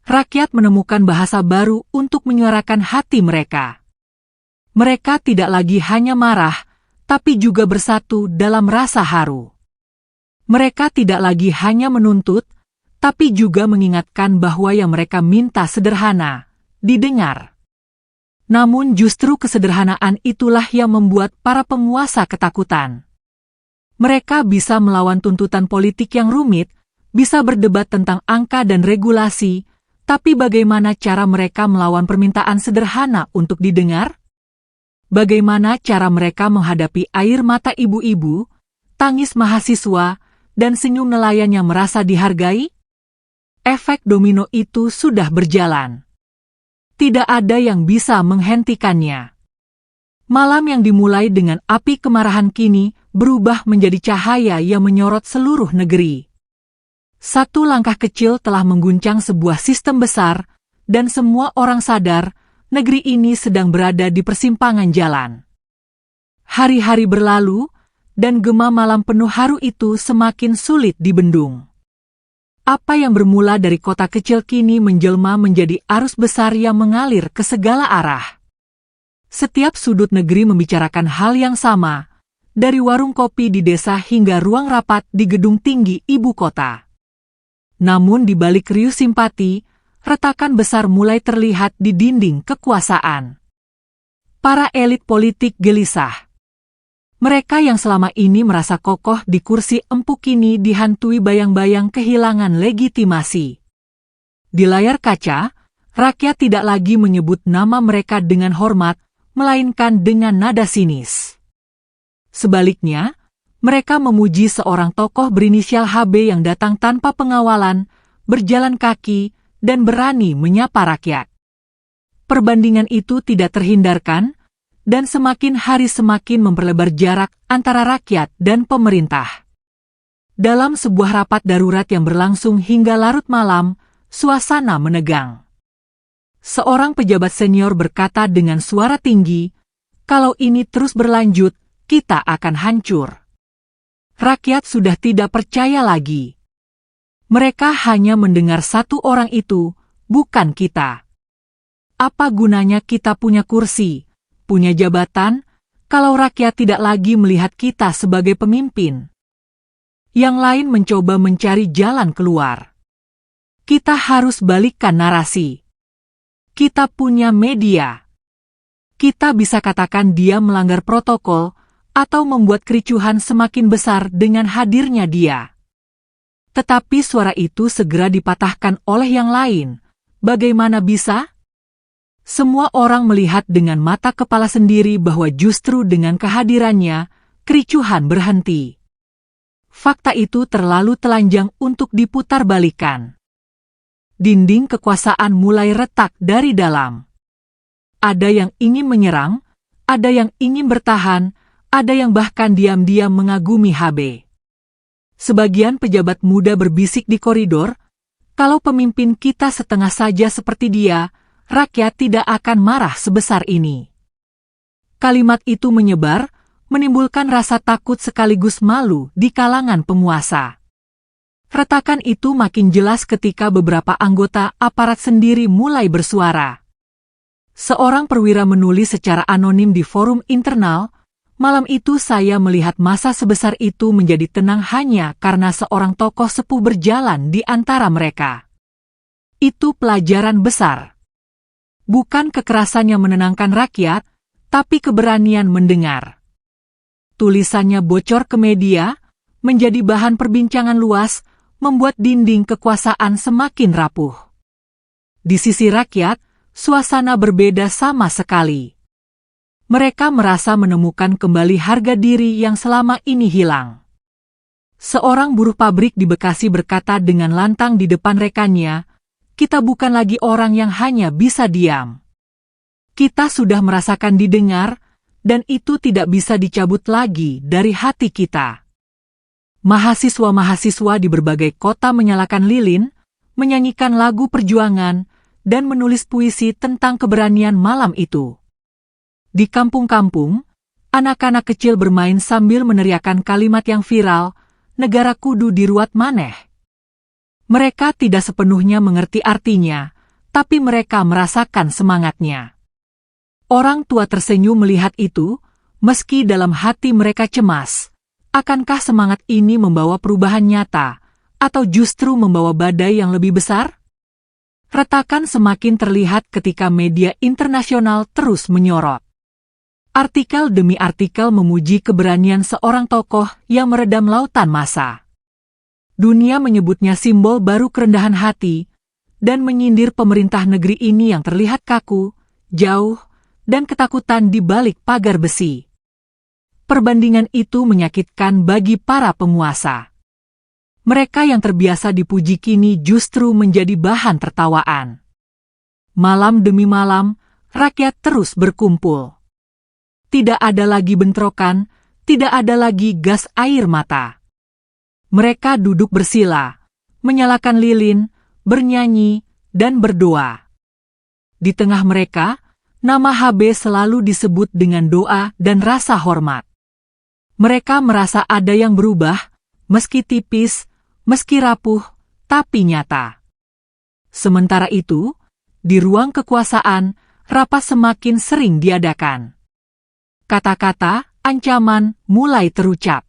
Rakyat menemukan bahasa baru untuk menyuarakan hati mereka. Mereka tidak lagi hanya marah, tapi juga bersatu dalam rasa haru. Mereka tidak lagi hanya menuntut, tapi juga mengingatkan bahwa yang mereka minta sederhana, didengar. Namun justru kesederhanaan itulah yang membuat para penguasa ketakutan. Mereka bisa melawan tuntutan politik yang rumit, bisa berdebat tentang angka dan regulasi, tapi bagaimana cara mereka melawan permintaan sederhana untuk didengar? Bagaimana cara mereka menghadapi air mata ibu-ibu, tangis mahasiswa, dan senyum nelayan yang merasa dihargai? Efek domino itu sudah berjalan. Tidak ada yang bisa menghentikannya. Malam yang dimulai dengan api kemarahan kini berubah menjadi cahaya yang menyorot seluruh negeri. Satu langkah kecil telah mengguncang sebuah sistem besar, dan semua orang sadar negeri ini sedang berada di persimpangan jalan. Hari-hari berlalu, dan gema malam penuh haru itu semakin sulit dibendung. Apa yang bermula dari kota kecil kini menjelma menjadi arus besar yang mengalir ke segala arah. Setiap sudut negeri membicarakan hal yang sama, dari warung kopi di desa hingga ruang rapat di gedung tinggi ibu kota. Namun di balik riuh simpati, retakan besar mulai terlihat di dinding kekuasaan. Para elit politik gelisah. Mereka yang selama ini merasa kokoh di kursi empuk kini dihantui bayang-bayang kehilangan legitimasi. Di layar kaca, rakyat tidak lagi menyebut nama mereka dengan hormat, melainkan dengan nada sinis. Sebaliknya, mereka memuji seorang tokoh berinisial HB yang datang tanpa pengawalan, berjalan kaki, dan berani menyapa rakyat. Perbandingan itu tidak terhindarkan, dan semakin hari semakin memperlebar jarak antara rakyat dan pemerintah. Dalam sebuah rapat darurat yang berlangsung hingga larut malam, suasana menegang. Seorang pejabat senior berkata dengan suara tinggi, "Kalau ini terus berlanjut, kita akan hancur." Rakyat sudah tidak percaya lagi. Mereka hanya mendengar satu orang itu, bukan kita. Apa gunanya kita punya kursi, punya jabatan, kalau rakyat tidak lagi melihat kita sebagai pemimpin? Yang lain mencoba mencari jalan keluar. Kita harus balikkan narasi. Kita punya media. Kita bisa katakan dia melanggar protokol, atau membuat kericuhan semakin besar dengan hadirnya dia. Tetapi suara itu segera dipatahkan oleh yang lain. Bagaimana bisa? Semua orang melihat dengan mata kepala sendiri bahwa justru dengan kehadirannya, kericuhan berhenti. Fakta itu terlalu telanjang untuk diputarbalikkan. Dinding kekuasaan mulai retak dari dalam. Ada yang ingin menyerang, ada yang ingin bertahan, ada yang bahkan diam-diam mengagumi HB. Sebagian pejabat muda berbisik di koridor, kalau pemimpin kita setengah saja seperti dia, rakyat tidak akan marah sebesar ini. Kalimat itu menyebar, menimbulkan rasa takut sekaligus malu di kalangan penguasa. Retakan itu makin jelas ketika beberapa anggota aparat sendiri mulai bersuara. Seorang perwira menulis secara anonim di forum internal, "Malam itu saya melihat massa sebesar itu menjadi tenang hanya karena seorang tokoh sepuh berjalan di antara mereka. Itu pelajaran besar. Bukan kekerasan yang menenangkan rakyat, tapi keberanian mendengar." Tulisannya bocor ke media, menjadi bahan perbincangan luas, membuat dinding kekuasaan semakin rapuh. Di sisi rakyat, suasana berbeda sama sekali. Mereka merasa menemukan kembali harga diri yang selama ini hilang. Seorang buruh pabrik di Bekasi berkata dengan lantang di depan rekannya, "Kita bukan lagi orang yang hanya bisa diam. Kita sudah merasakan didengar, dan itu tidak bisa dicabut lagi dari hati kita." Mahasiswa-mahasiswa di berbagai kota menyalakan lilin, menyanyikan lagu perjuangan, dan menulis puisi tentang keberanian malam itu. Di kampung-kampung, anak-anak kecil bermain sambil meneriakkan kalimat yang viral, "Negara kudu diruat maneh." Mereka tidak sepenuhnya mengerti artinya, tapi mereka merasakan semangatnya. Orang tua tersenyum melihat itu, meski dalam hati mereka cemas. Akankah semangat ini membawa perubahan nyata, atau justru membawa badai yang lebih besar? Retakan semakin terlihat ketika media internasional terus menyorot. Artikel demi artikel memuji keberanian seorang tokoh yang meredam lautan massa. Dunia menyebutnya simbol baru kerendahan hati, dan menyindir pemerintah negeri ini yang terlihat kaku, jauh, dan ketakutan di balik pagar besi. Perbandingan itu menyakitkan bagi para penguasa. Mereka yang terbiasa dipuji kini justru menjadi bahan tertawaan. Malam demi malam, rakyat terus berkumpul. Tidak ada lagi bentrokan, tidak ada lagi gas air mata. Mereka duduk bersila, menyalakan lilin, bernyanyi, dan berdoa. Di tengah mereka, nama HB selalu disebut dengan doa dan rasa hormat. Mereka merasa ada yang berubah, meski tipis, meski rapuh, tapi nyata. Sementara itu, di ruang kekuasaan, rapat semakin sering diadakan. Kata-kata, ancaman, mulai terucap.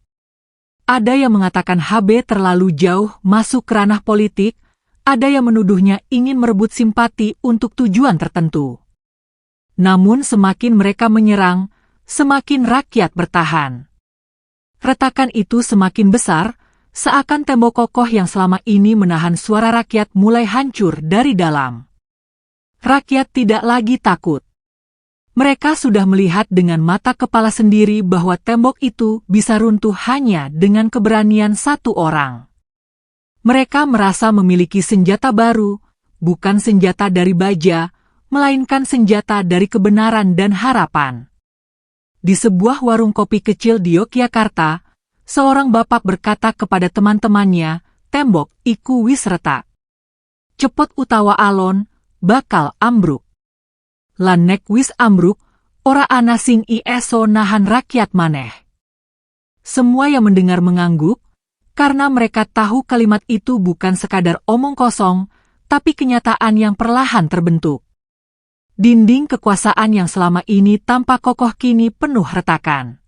Ada yang mengatakan HB terlalu jauh masuk ke ranah politik, ada yang menuduhnya ingin merebut simpati untuk tujuan tertentu. Namun semakin mereka menyerang, semakin rakyat bertahan. Retakan itu semakin besar, seakan tembok kokoh yang selama ini menahan suara rakyat mulai hancur dari dalam. Rakyat tidak lagi takut. Mereka sudah melihat dengan mata kepala sendiri bahwa tembok itu bisa runtuh hanya dengan keberanian satu orang. Mereka merasa memiliki senjata baru, bukan senjata dari baja, melainkan senjata dari kebenaran dan harapan. Di sebuah warung kopi kecil di Yogyakarta, seorang bapak berkata kepada teman-temannya, "Tembok iku wis retak. Cepot utawa alon, bakal ambruk. Lan nek wis ambruk, ora ana sing iso nahan rakyat maneh." Semua yang mendengar mengangguk, karena mereka tahu kalimat itu bukan sekadar omong kosong, tapi kenyataan yang perlahan terbentuk. Dinding kekuasaan yang selama ini tampak kokoh kini penuh retakan.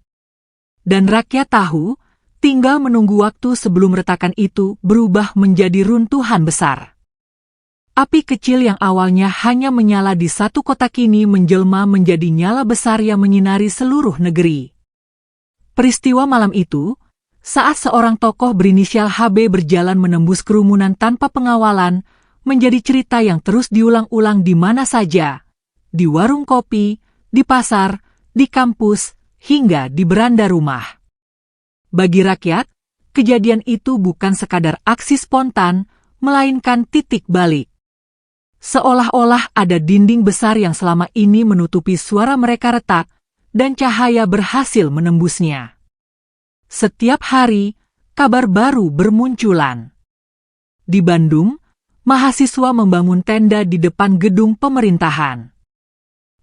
Dan rakyat tahu, tinggal menunggu waktu sebelum retakan itu berubah menjadi runtuhan besar. Api kecil yang awalnya hanya menyala di satu kota kini menjelma menjadi nyala besar yang menyinari seluruh negeri. Peristiwa malam itu, saat seorang tokoh berinisial HB berjalan menembus kerumunan tanpa pengawalan, menjadi cerita yang terus diulang-ulang di mana saja, di warung kopi, di pasar, di kampus, hingga di beranda rumah. Bagi rakyat, kejadian itu bukan sekadar aksi spontan, melainkan titik balik. Seolah-olah ada dinding besar yang selama ini menutupi suara mereka retak, dan cahaya berhasil menembusnya. Setiap hari, kabar baru bermunculan. Di Bandung, mahasiswa membangun tenda di depan gedung pemerintahan.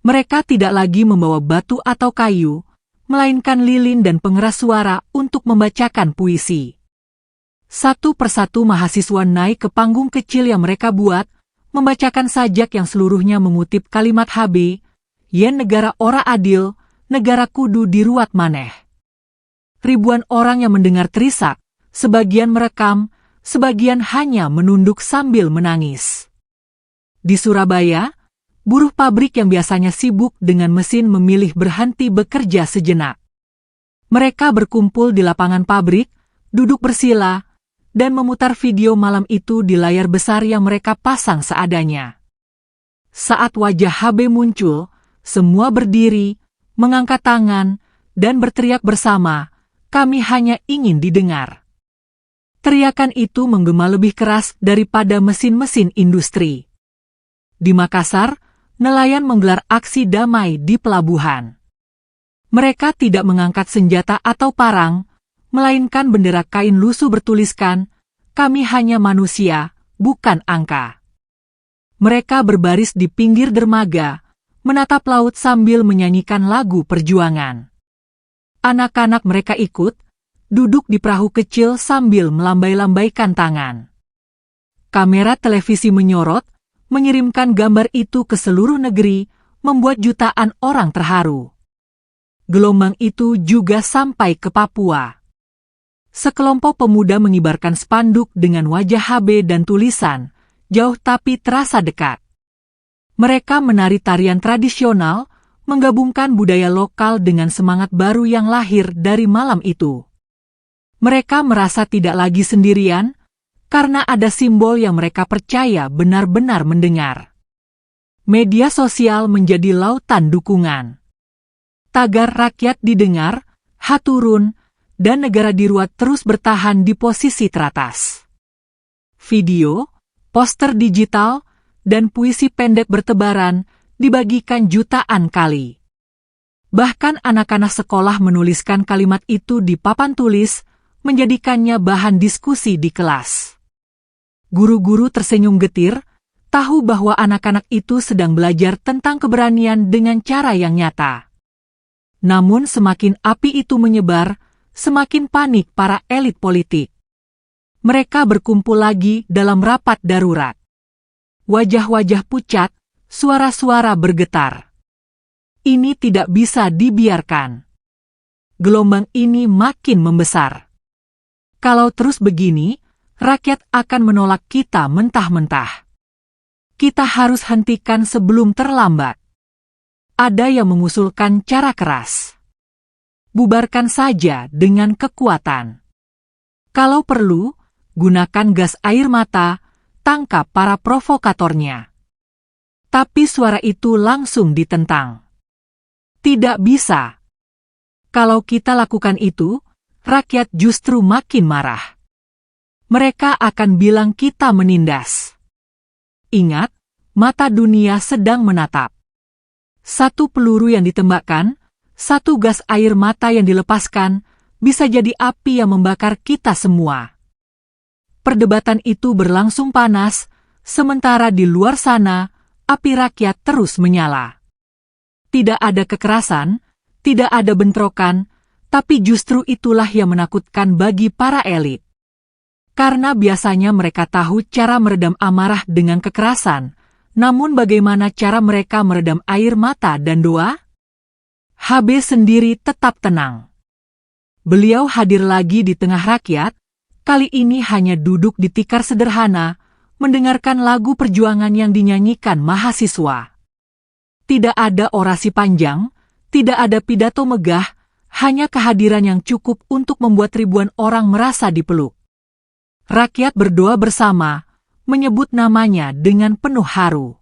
Mereka tidak lagi membawa batu atau kayu, melainkan lilin dan pengeras suara untuk membacakan puisi. Satu persatu mahasiswa naik ke panggung kecil yang mereka buat, membacakan sajak yang seluruhnya mengutip kalimat HB, "Yen negara ora adil, negara kudu diruat maneh." Ribuan orang yang mendengar terisak, sebagian merekam, sebagian hanya menunduk sambil menangis. Di Surabaya, buruh pabrik yang biasanya sibuk dengan mesin memilih berhenti bekerja sejenak. Mereka berkumpul di lapangan pabrik, duduk bersila, dan memutar video malam itu di layar besar yang mereka pasang seadanya. Saat wajah HB muncul, semua berdiri, mengangkat tangan, dan berteriak bersama, "Kami hanya ingin didengar." Teriakan itu menggema lebih keras daripada mesin-mesin industri. Di Makassar, nelayan menggelar aksi damai di pelabuhan. Mereka tidak mengangkat senjata atau parang, melainkan bendera kain lusuh bertuliskan, "Kami hanya manusia, bukan angka." Mereka berbaris di pinggir dermaga, menatap laut sambil menyanyikan lagu perjuangan. Anak-anak mereka ikut, duduk di perahu kecil sambil melambai-lambaikan tangan. Kamera televisi menyorot, mengirimkan gambar itu ke seluruh negeri, membuat jutaan orang terharu. Gelombang itu juga sampai ke Papua. Sekelompok pemuda mengibarkan spanduk dengan wajah HB dan tulisan, "Jauh tapi terasa dekat." Mereka menari tarian tradisional, menggabungkan budaya lokal dengan semangat baru yang lahir dari malam itu. Mereka merasa tidak lagi sendirian, karena ada simbol yang mereka percaya benar-benar mendengar. Media sosial menjadi lautan dukungan. Tagar rakyat didengar, haturun, dan negara diruat terus bertahan di posisi teratas. Video, poster digital, dan puisi pendek bertebaran dibagikan jutaan kali. Bahkan anak-anak sekolah menuliskan kalimat itu di papan tulis, menjadikannya bahan diskusi di kelas. Guru-guru tersenyum getir, tahu bahwa anak-anak itu sedang belajar tentang keberanian dengan cara yang nyata. Namun semakin api itu menyebar, semakin panik para elit politik. Mereka berkumpul lagi dalam rapat darurat. Wajah-wajah pucat, suara-suara bergetar. Ini tidak bisa dibiarkan. Gelombang ini makin membesar. Kalau terus begini, rakyat akan menolak kita mentah-mentah. Kita harus hentikan sebelum terlambat. Ada yang mengusulkan cara keras. Bubarkan saja dengan kekuatan. Kalau perlu, gunakan gas air mata, tangkap para provokatornya. Tapi suara itu langsung ditentang. Tidak bisa. Kalau kita lakukan itu, rakyat justru makin marah. Mereka akan bilang kita menindas. Ingat, mata dunia sedang menatap. Satu peluru yang ditembakkan, satu gas air mata yang dilepaskan, bisa jadi api yang membakar kita semua. Perdebatan itu berlangsung panas, sementara di luar sana, api rakyat terus menyala. Tidak ada kekerasan, tidak ada bentrokan, tapi justru itulah yang menakutkan bagi para elit. Karena biasanya mereka tahu cara meredam amarah dengan kekerasan, namun bagaimana cara mereka meredam air mata dan doa? HB sendiri tetap tenang. Beliau hadir lagi di tengah rakyat, kali ini hanya duduk di tikar sederhana, mendengarkan lagu perjuangan yang dinyanyikan mahasiswa. Tidak ada orasi panjang, tidak ada pidato megah, hanya kehadiran yang cukup untuk membuat ribuan orang merasa dipeluk. Rakyat berdoa bersama, menyebut namanya dengan penuh haru.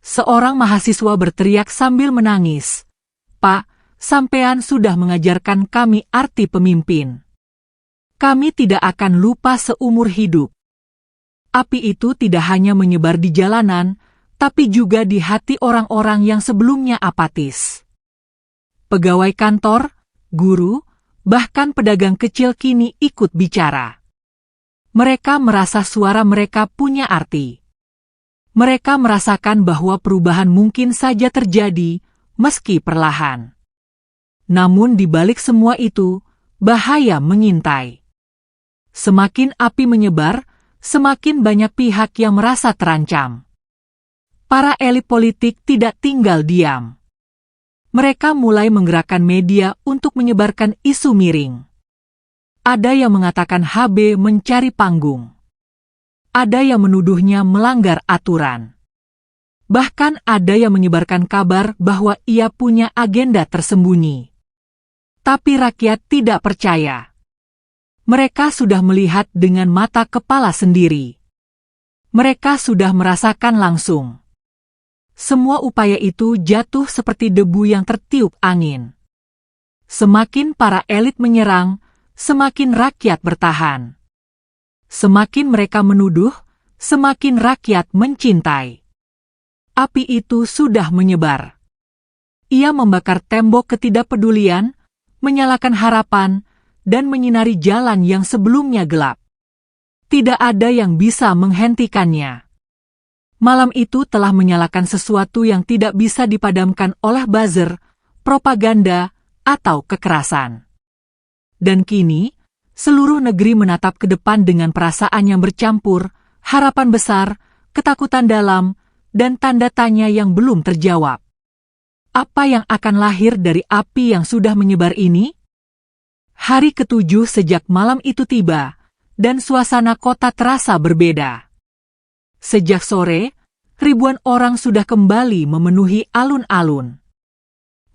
Seorang mahasiswa berteriak sambil menangis, "Pak, sampean sudah mengajarkan kami arti pemimpin. Kami tidak akan lupa seumur hidup." Api itu tidak hanya menyebar di jalanan, tapi juga di hati orang-orang yang sebelumnya apatis. Pegawai kantor, guru, bahkan pedagang kecil kini ikut bicara. Mereka merasa suara mereka punya arti. Mereka merasakan bahwa perubahan mungkin saja terjadi, meski perlahan. Namun di balik semua itu, bahaya mengintai. Semakin api menyebar, semakin banyak pihak yang merasa terancam. Para elit politik tidak tinggal diam. Mereka mulai menggerakkan media untuk menyebarkan isu miring. Ada yang mengatakan HB mencari panggung. Ada yang menuduhnya melanggar aturan. Bahkan ada yang menyebarkan kabar bahwa ia punya agenda tersembunyi. Tapi rakyat tidak percaya. Mereka sudah melihat dengan mata kepala sendiri. Mereka sudah merasakan langsung. Semua upaya itu jatuh seperti debu yang tertiup angin. Semakin para elit menyerang, semakin rakyat bertahan. Semakin mereka menuduh, semakin rakyat mencintai. Api itu sudah menyebar. Ia membakar tembok ketidakpedulian, menyalakan harapan, dan menyinari jalan yang sebelumnya gelap. Tidak ada yang bisa menghentikannya. Malam itu telah menyalakan sesuatu yang tidak bisa dipadamkan oleh buzzer, propaganda, atau kekerasan. Dan kini, seluruh negeri menatap ke depan dengan perasaan yang bercampur, harapan besar, ketakutan dalam, dan tanda tanya yang belum terjawab. Apa yang akan lahir dari api yang sudah menyebar ini? Hari ke-7 sejak malam itu tiba, dan suasana kota terasa berbeda. Sejak sore, ribuan orang sudah kembali memenuhi alun-alun.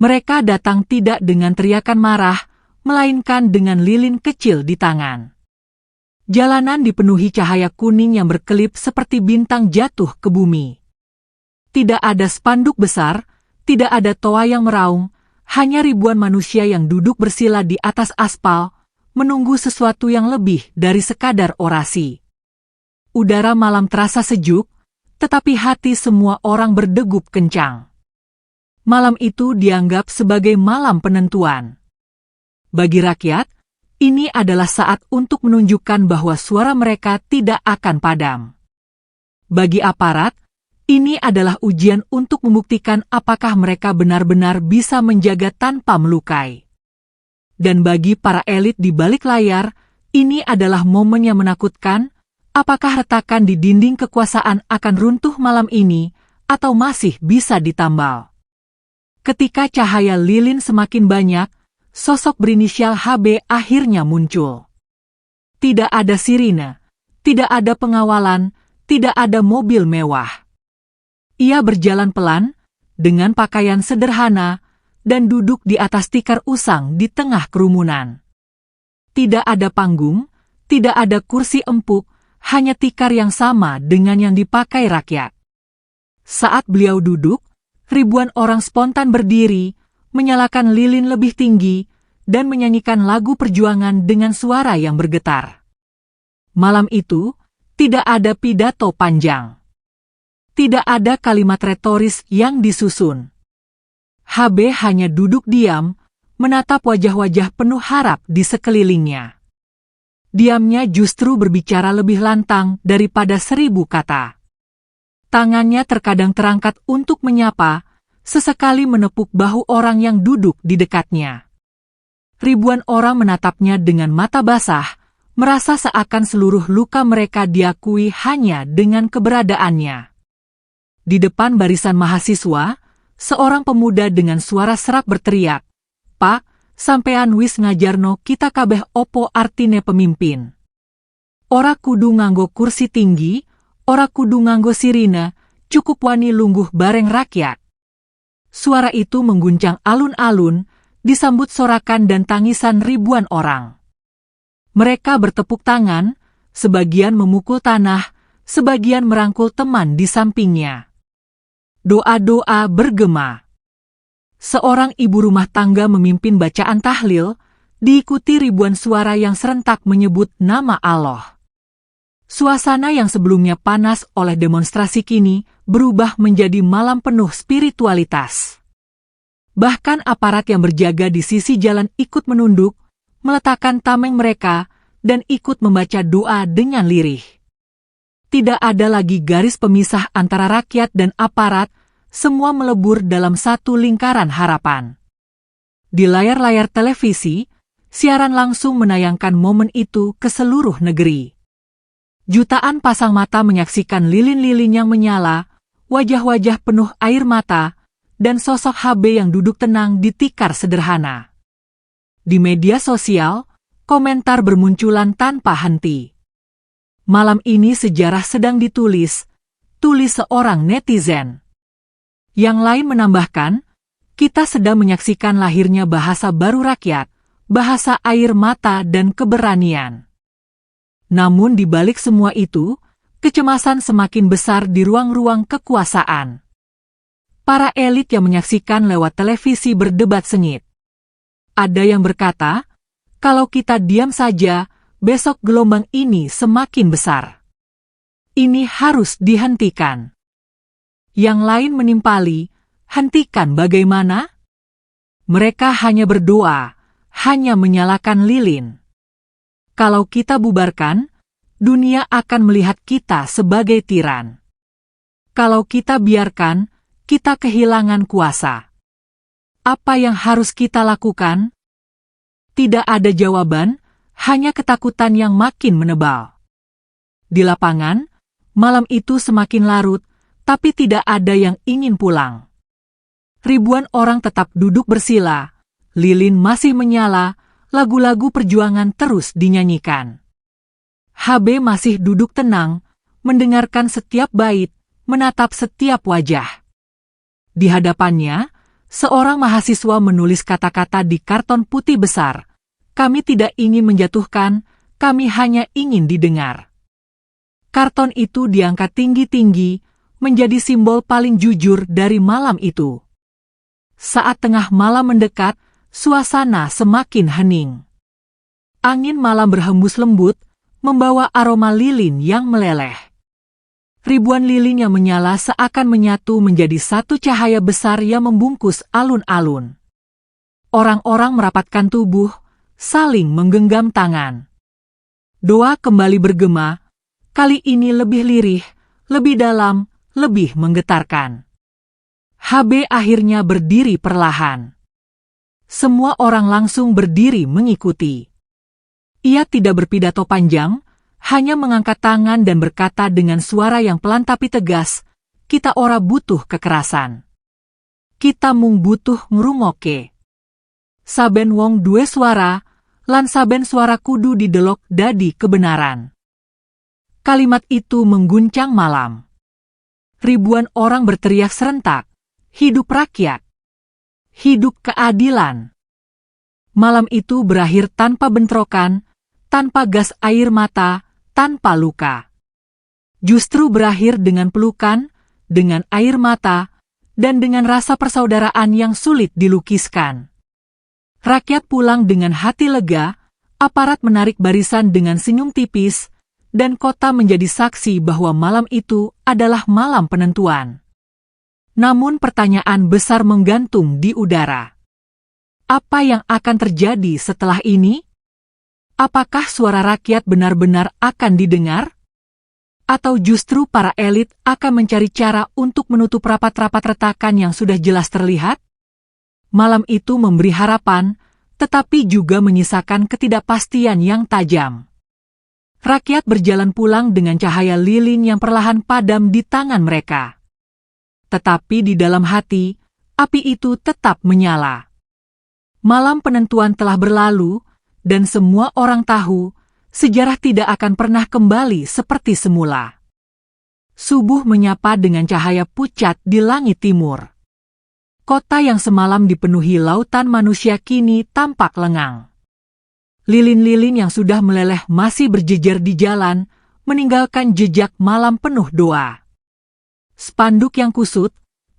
Mereka datang tidak dengan teriakan marah, melainkan dengan lilin kecil di tangan. Jalanan dipenuhi cahaya kuning yang berkelip seperti bintang jatuh ke bumi. Tidak ada spanduk besar, tidak ada toa yang meraung, hanya ribuan manusia yang duduk bersila di atas aspal, menunggu sesuatu yang lebih dari sekadar orasi. Udara malam terasa sejuk, tetapi hati semua orang berdegup kencang. Malam itu dianggap sebagai malam penentuan. Bagi rakyat, ini adalah saat untuk menunjukkan bahwa suara mereka tidak akan padam. Bagi aparat, ini adalah ujian untuk membuktikan apakah mereka benar-benar bisa menjaga tanpa melukai. Dan bagi para elit di balik layar, ini adalah momen yang menakutkan, apakah retakan di dinding kekuasaan akan runtuh malam ini, atau masih bisa ditambal. Ketika cahaya lilin semakin banyak, sosok berinisial HB akhirnya muncul. Tidak ada sirine, tidak ada pengawalan, tidak ada mobil mewah. Ia berjalan pelan, dengan pakaian sederhana, dan duduk di atas tikar usang di tengah kerumunan. Tidak ada panggung, tidak ada kursi empuk, hanya tikar yang sama dengan yang dipakai rakyat. Saat beliau duduk, ribuan orang spontan berdiri, menyalakan lilin lebih tinggi, dan menyanyikan lagu perjuangan dengan suara yang bergetar. Malam itu, tidak ada pidato panjang. Tidak ada kalimat retoris yang disusun. HB hanya duduk diam, menatap wajah-wajah penuh harap di sekelilingnya. Diamnya justru berbicara lebih lantang daripada 1000 kata. Tangannya terkadang terangkat untuk menyapa, sesekali menepuk bahu orang yang duduk di dekatnya. Ribuan orang menatapnya dengan mata basah, merasa seakan seluruh luka mereka diakui hanya dengan keberadaannya. Di depan barisan mahasiswa, seorang pemuda dengan suara serak berteriak, "Pak, sampean wis ngajarno kita kabeh opo artine pemimpin. Ora kudu nganggo kursi tinggi, ora kudu nganggo sirine, cukup wani lungguh bareng rakyat." Suara itu mengguncang alun-alun, disambut sorakan dan tangisan ribuan orang. Mereka bertepuk tangan, sebagian memukul tanah, sebagian merangkul teman di sampingnya. Doa-doa bergema. Seorang ibu rumah tangga memimpin bacaan tahlil, diikuti ribuan suara yang serentak menyebut nama Allah. Suasana yang sebelumnya panas oleh demonstrasi kini berubah menjadi malam penuh spiritualitas. Bahkan aparat yang berjaga di sisi jalan ikut menunduk, meletakkan tameng mereka, dan ikut membaca doa dengan lirih. Tidak ada lagi garis pemisah antara rakyat dan aparat, semua melebur dalam satu lingkaran harapan. Di layar-layar televisi, siaran langsung menayangkan momen itu ke seluruh negeri. Jutaan pasang mata menyaksikan lilin-lilin yang menyala, wajah-wajah penuh air mata, dan sosok HB yang duduk tenang di tikar sederhana. Di media sosial, komentar bermunculan tanpa henti. Malam ini sejarah sedang ditulis, tulis seorang netizen. Yang lain menambahkan, kita sedang menyaksikan lahirnya bahasa baru rakyat, bahasa air mata dan keberanian. Namun di balik semua itu, kecemasan semakin besar di ruang-ruang kekuasaan. Para elit yang menyaksikan lewat televisi berdebat sengit. Ada yang berkata, kalau kita diam saja, besok gelombang ini semakin besar. Ini harus dihentikan. Yang lain menimpali, hentikan bagaimana? Mereka hanya berdoa, hanya menyalakan lilin. Kalau kita bubarkan, dunia akan melihat kita sebagai tiran. Kalau kita biarkan, kita kehilangan kuasa. Apa yang harus kita lakukan? Tidak ada jawaban, hanya ketakutan yang makin menebal. Di lapangan, malam itu semakin larut, tapi tidak ada yang ingin pulang. Ribuan orang tetap duduk bersila, lilin masih menyala, lagu-lagu perjuangan terus dinyanyikan. HB masih duduk tenang, mendengarkan setiap bait, menatap setiap wajah. Di hadapannya, seorang mahasiswa menulis kata-kata di karton putih besar. Kami tidak ingin menjatuhkan, kami hanya ingin didengar. Karton itu diangkat tinggi-tinggi, menjadi simbol paling jujur dari malam itu. Saat tengah malam mendekat, suasana semakin hening. Angin malam berhembus lembut, membawa aroma lilin yang meleleh. Ribuan lilin yang menyala seakan menyatu menjadi satu cahaya besar yang membungkus alun-alun. Orang-orang merapatkan tubuh, saling menggenggam tangan. Doa kembali bergema, kali ini lebih lirih, lebih dalam, lebih menggetarkan. HB akhirnya berdiri perlahan. Semua orang langsung berdiri mengikuti. Ia tidak berpidato panjang, hanya mengangkat tangan dan berkata dengan suara yang pelan tapi tegas, kita ora butuh kekerasan. Kita mung butuh ngrungokke. Saben wong duwe suara, lan saben suara kudu didelok dadi kebenaran. Kalimat itu mengguncang malam. Ribuan orang berteriak serentak, hidup rakyat. Hidup keadilan. Malam itu berakhir tanpa bentrokan, tanpa gas air mata, tanpa luka. Justru berakhir dengan pelukan, dengan air mata, dan dengan rasa persaudaraan yang sulit dilukiskan. Rakyat pulang dengan hati lega, aparat menarik barisan dengan senyum tipis, dan kota menjadi saksi bahwa malam itu adalah malam penentuan. Namun pertanyaan besar menggantung di udara. Apa yang akan terjadi setelah ini? Apakah suara rakyat benar-benar akan didengar? Atau justru para elit akan mencari cara untuk menutup rapat-rapat retakan yang sudah jelas terlihat? Malam itu memberi harapan, tetapi juga menyisakan ketidakpastian yang tajam. Rakyat berjalan pulang dengan cahaya lilin yang perlahan padam di tangan mereka. Tetapi di dalam hati, api itu tetap menyala. Malam penentuan telah berlalu, dan semua orang tahu, sejarah tidak akan pernah kembali seperti semula. Subuh menyapa dengan cahaya pucat di langit timur. Kota yang semalam dipenuhi lautan manusia kini tampak lengang. Lilin-lilin yang sudah meleleh masih berjejer di jalan, meninggalkan jejak malam penuh doa. Spanduk yang kusut,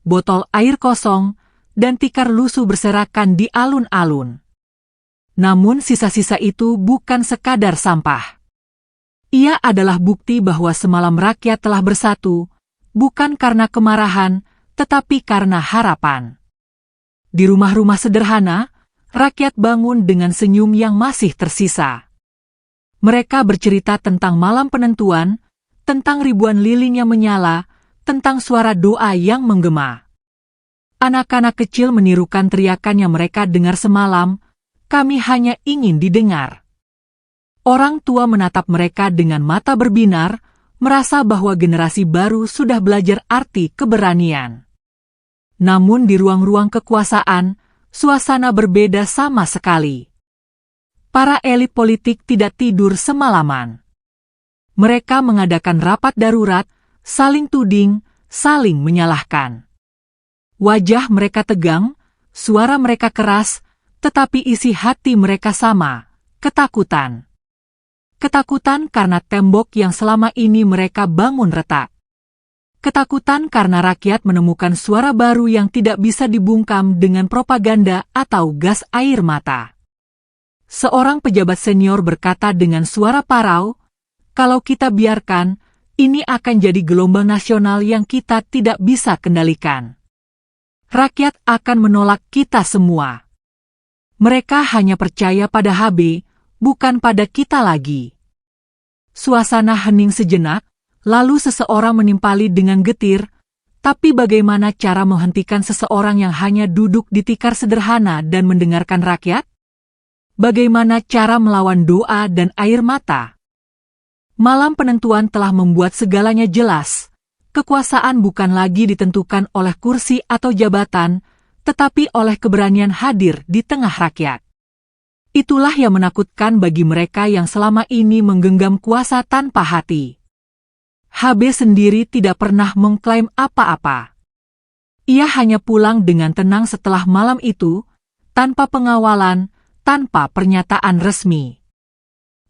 botol air kosong, dan tikar lusuh berserakan di alun-alun. Namun sisa-sisa itu bukan sekadar sampah. Ia adalah bukti bahwa semalam rakyat telah bersatu, bukan karena kemarahan, tetapi karena harapan. Di rumah-rumah sederhana, rakyat bangun dengan senyum yang masih tersisa. Mereka bercerita tentang malam penentuan, tentang ribuan lilin yang menyala, tentang suara doa yang menggema. Anak-anak kecil menirukan teriakan yang mereka dengar semalam, "Kami hanya ingin didengar." Orang tua menatap mereka dengan mata berbinar, merasa bahwa generasi baru sudah belajar arti keberanian. Namun di ruang-ruang kekuasaan, suasana berbeda sama sekali. Para elit politik tidak tidur semalaman. Mereka mengadakan rapat darurat, saling tuding, saling menyalahkan. Wajah mereka tegang, suara mereka keras, tetapi isi hati mereka sama, ketakutan. Ketakutan karena tembok yang selama ini mereka bangun retak. Ketakutan karena rakyat menemukan suara baru yang tidak bisa dibungkam dengan propaganda atau gas air mata. Seorang pejabat senior berkata dengan suara parau, "Kalau kita biarkan, ini akan jadi gelombang nasional yang kita tidak bisa kendalikan. Rakyat akan menolak kita semua. Mereka hanya percaya pada HB, bukan pada kita lagi." Suasana hening sejenak, lalu seseorang menimpali dengan getir, "Tapi bagaimana cara menghentikan seseorang yang hanya duduk di tikar sederhana dan mendengarkan rakyat? Bagaimana cara melawan doa dan air mata?" Malam penentuan telah membuat segalanya jelas. Kekuasaan bukan lagi ditentukan oleh kursi atau jabatan, tetapi oleh keberanian hadir di tengah rakyat. Itulah yang menakutkan bagi mereka yang selama ini menggenggam kuasa tanpa hati. HB sendiri tidak pernah mengklaim apa-apa. Ia hanya pulang dengan tenang setelah malam itu, tanpa pengawalan, tanpa pernyataan resmi.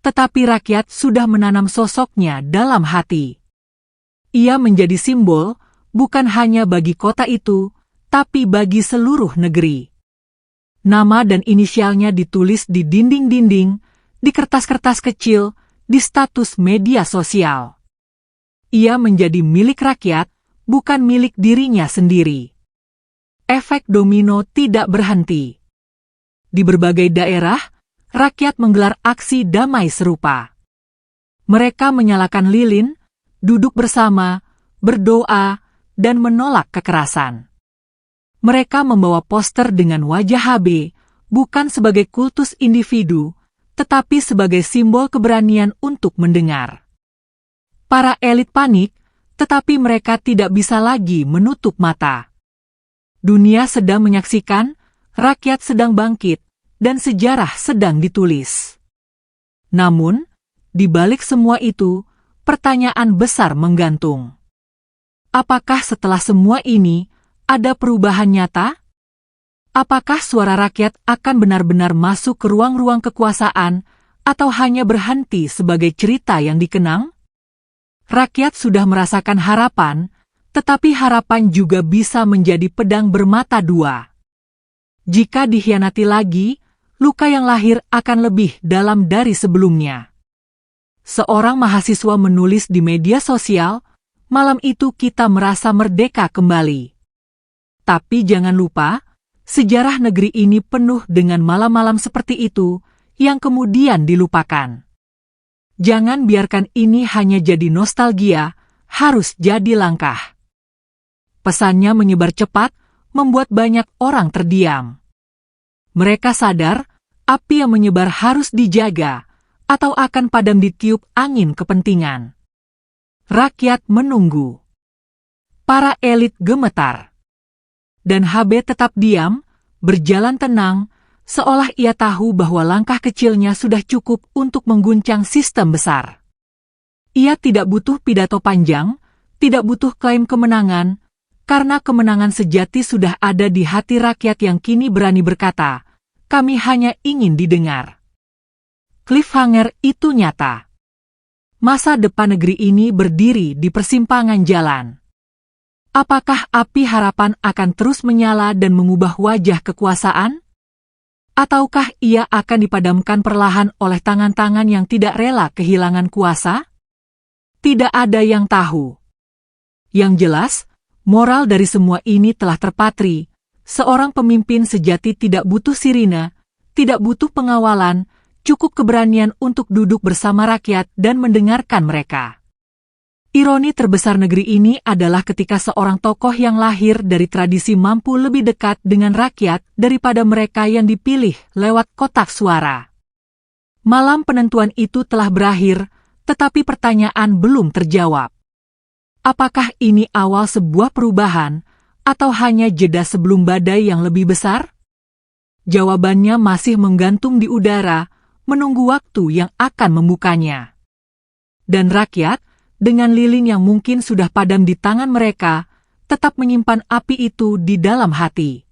Tetapi rakyat sudah menanam sosoknya dalam hati. Ia menjadi simbol, bukan hanya bagi kota itu, tapi bagi seluruh negeri. Nama dan inisialnya ditulis di dinding-dinding, di kertas-kertas kecil, di status media sosial. Ia menjadi milik rakyat, bukan milik dirinya sendiri. Efek domino tidak berhenti. Di berbagai daerah, rakyat menggelar aksi damai serupa. Mereka menyalakan lilin, duduk bersama, berdoa, dan menolak kekerasan. Mereka membawa poster dengan wajah HB, bukan sebagai kultus individu, tetapi sebagai simbol keberanian untuk mendengar. Para elit panik, tetapi mereka tidak bisa lagi menutup mata. Dunia sedang menyaksikan, rakyat sedang bangkit, dan sejarah sedang ditulis. Namun, di balik semua itu, pertanyaan besar menggantung. Apakah setelah semua ini, ada perubahan nyata? Apakah suara rakyat akan benar-benar masuk ke ruang-ruang kekuasaan, atau hanya berhenti sebagai cerita yang dikenang? Rakyat sudah merasakan harapan, tetapi harapan juga bisa menjadi pedang bermata dua. Jika dikhianati lagi, luka yang lahir akan lebih dalam dari sebelumnya. Seorang mahasiswa menulis di media sosial, "Malam itu kita merasa merdeka kembali." Tapi jangan lupa, sejarah negeri ini penuh dengan malam-malam seperti itu, yang kemudian dilupakan. Jangan biarkan ini hanya jadi nostalgia, harus jadi langkah. Pesannya menyebar cepat, membuat banyak orang terdiam. Mereka sadar, api yang menyebar harus dijaga, atau akan padam ditiup angin kepentingan. Rakyat menunggu. Para elit gemetar. Dan HB tetap diam, berjalan tenang, seolah ia tahu bahwa langkah kecilnya sudah cukup untuk mengguncang sistem besar. Ia tidak butuh pidato panjang, tidak butuh klaim kemenangan, karena kemenangan sejati sudah ada di hati rakyat yang kini berani berkata, "Kami hanya ingin didengar." Cliffhanger itu nyata. Masa depan negeri ini berdiri di persimpangan jalan. Apakah api harapan akan terus menyala dan mengubah wajah kekuasaan? Ataukah ia akan dipadamkan perlahan oleh tangan-tangan yang tidak rela kehilangan kuasa? Tidak ada yang tahu. Yang jelas, moral dari semua ini telah terpatri. Seorang pemimpin sejati tidak butuh sirine, tidak butuh pengawalan, cukup keberanian untuk duduk bersama rakyat dan mendengarkan mereka. Ironi terbesar negeri ini adalah ketika seorang tokoh yang lahir dari tradisi mampu lebih dekat dengan rakyat daripada mereka yang dipilih lewat kotak suara. Malam penentuan itu telah berakhir, tetapi pertanyaan belum terjawab. Apakah ini awal sebuah perubahan, atau hanya jeda sebelum badai yang lebih besar? Jawabannya masih menggantung di udara, menunggu waktu yang akan membukanya. Dan rakyat, dengan lilin yang mungkin sudah padam di tangan mereka, tetap menyimpan api itu di dalam hati.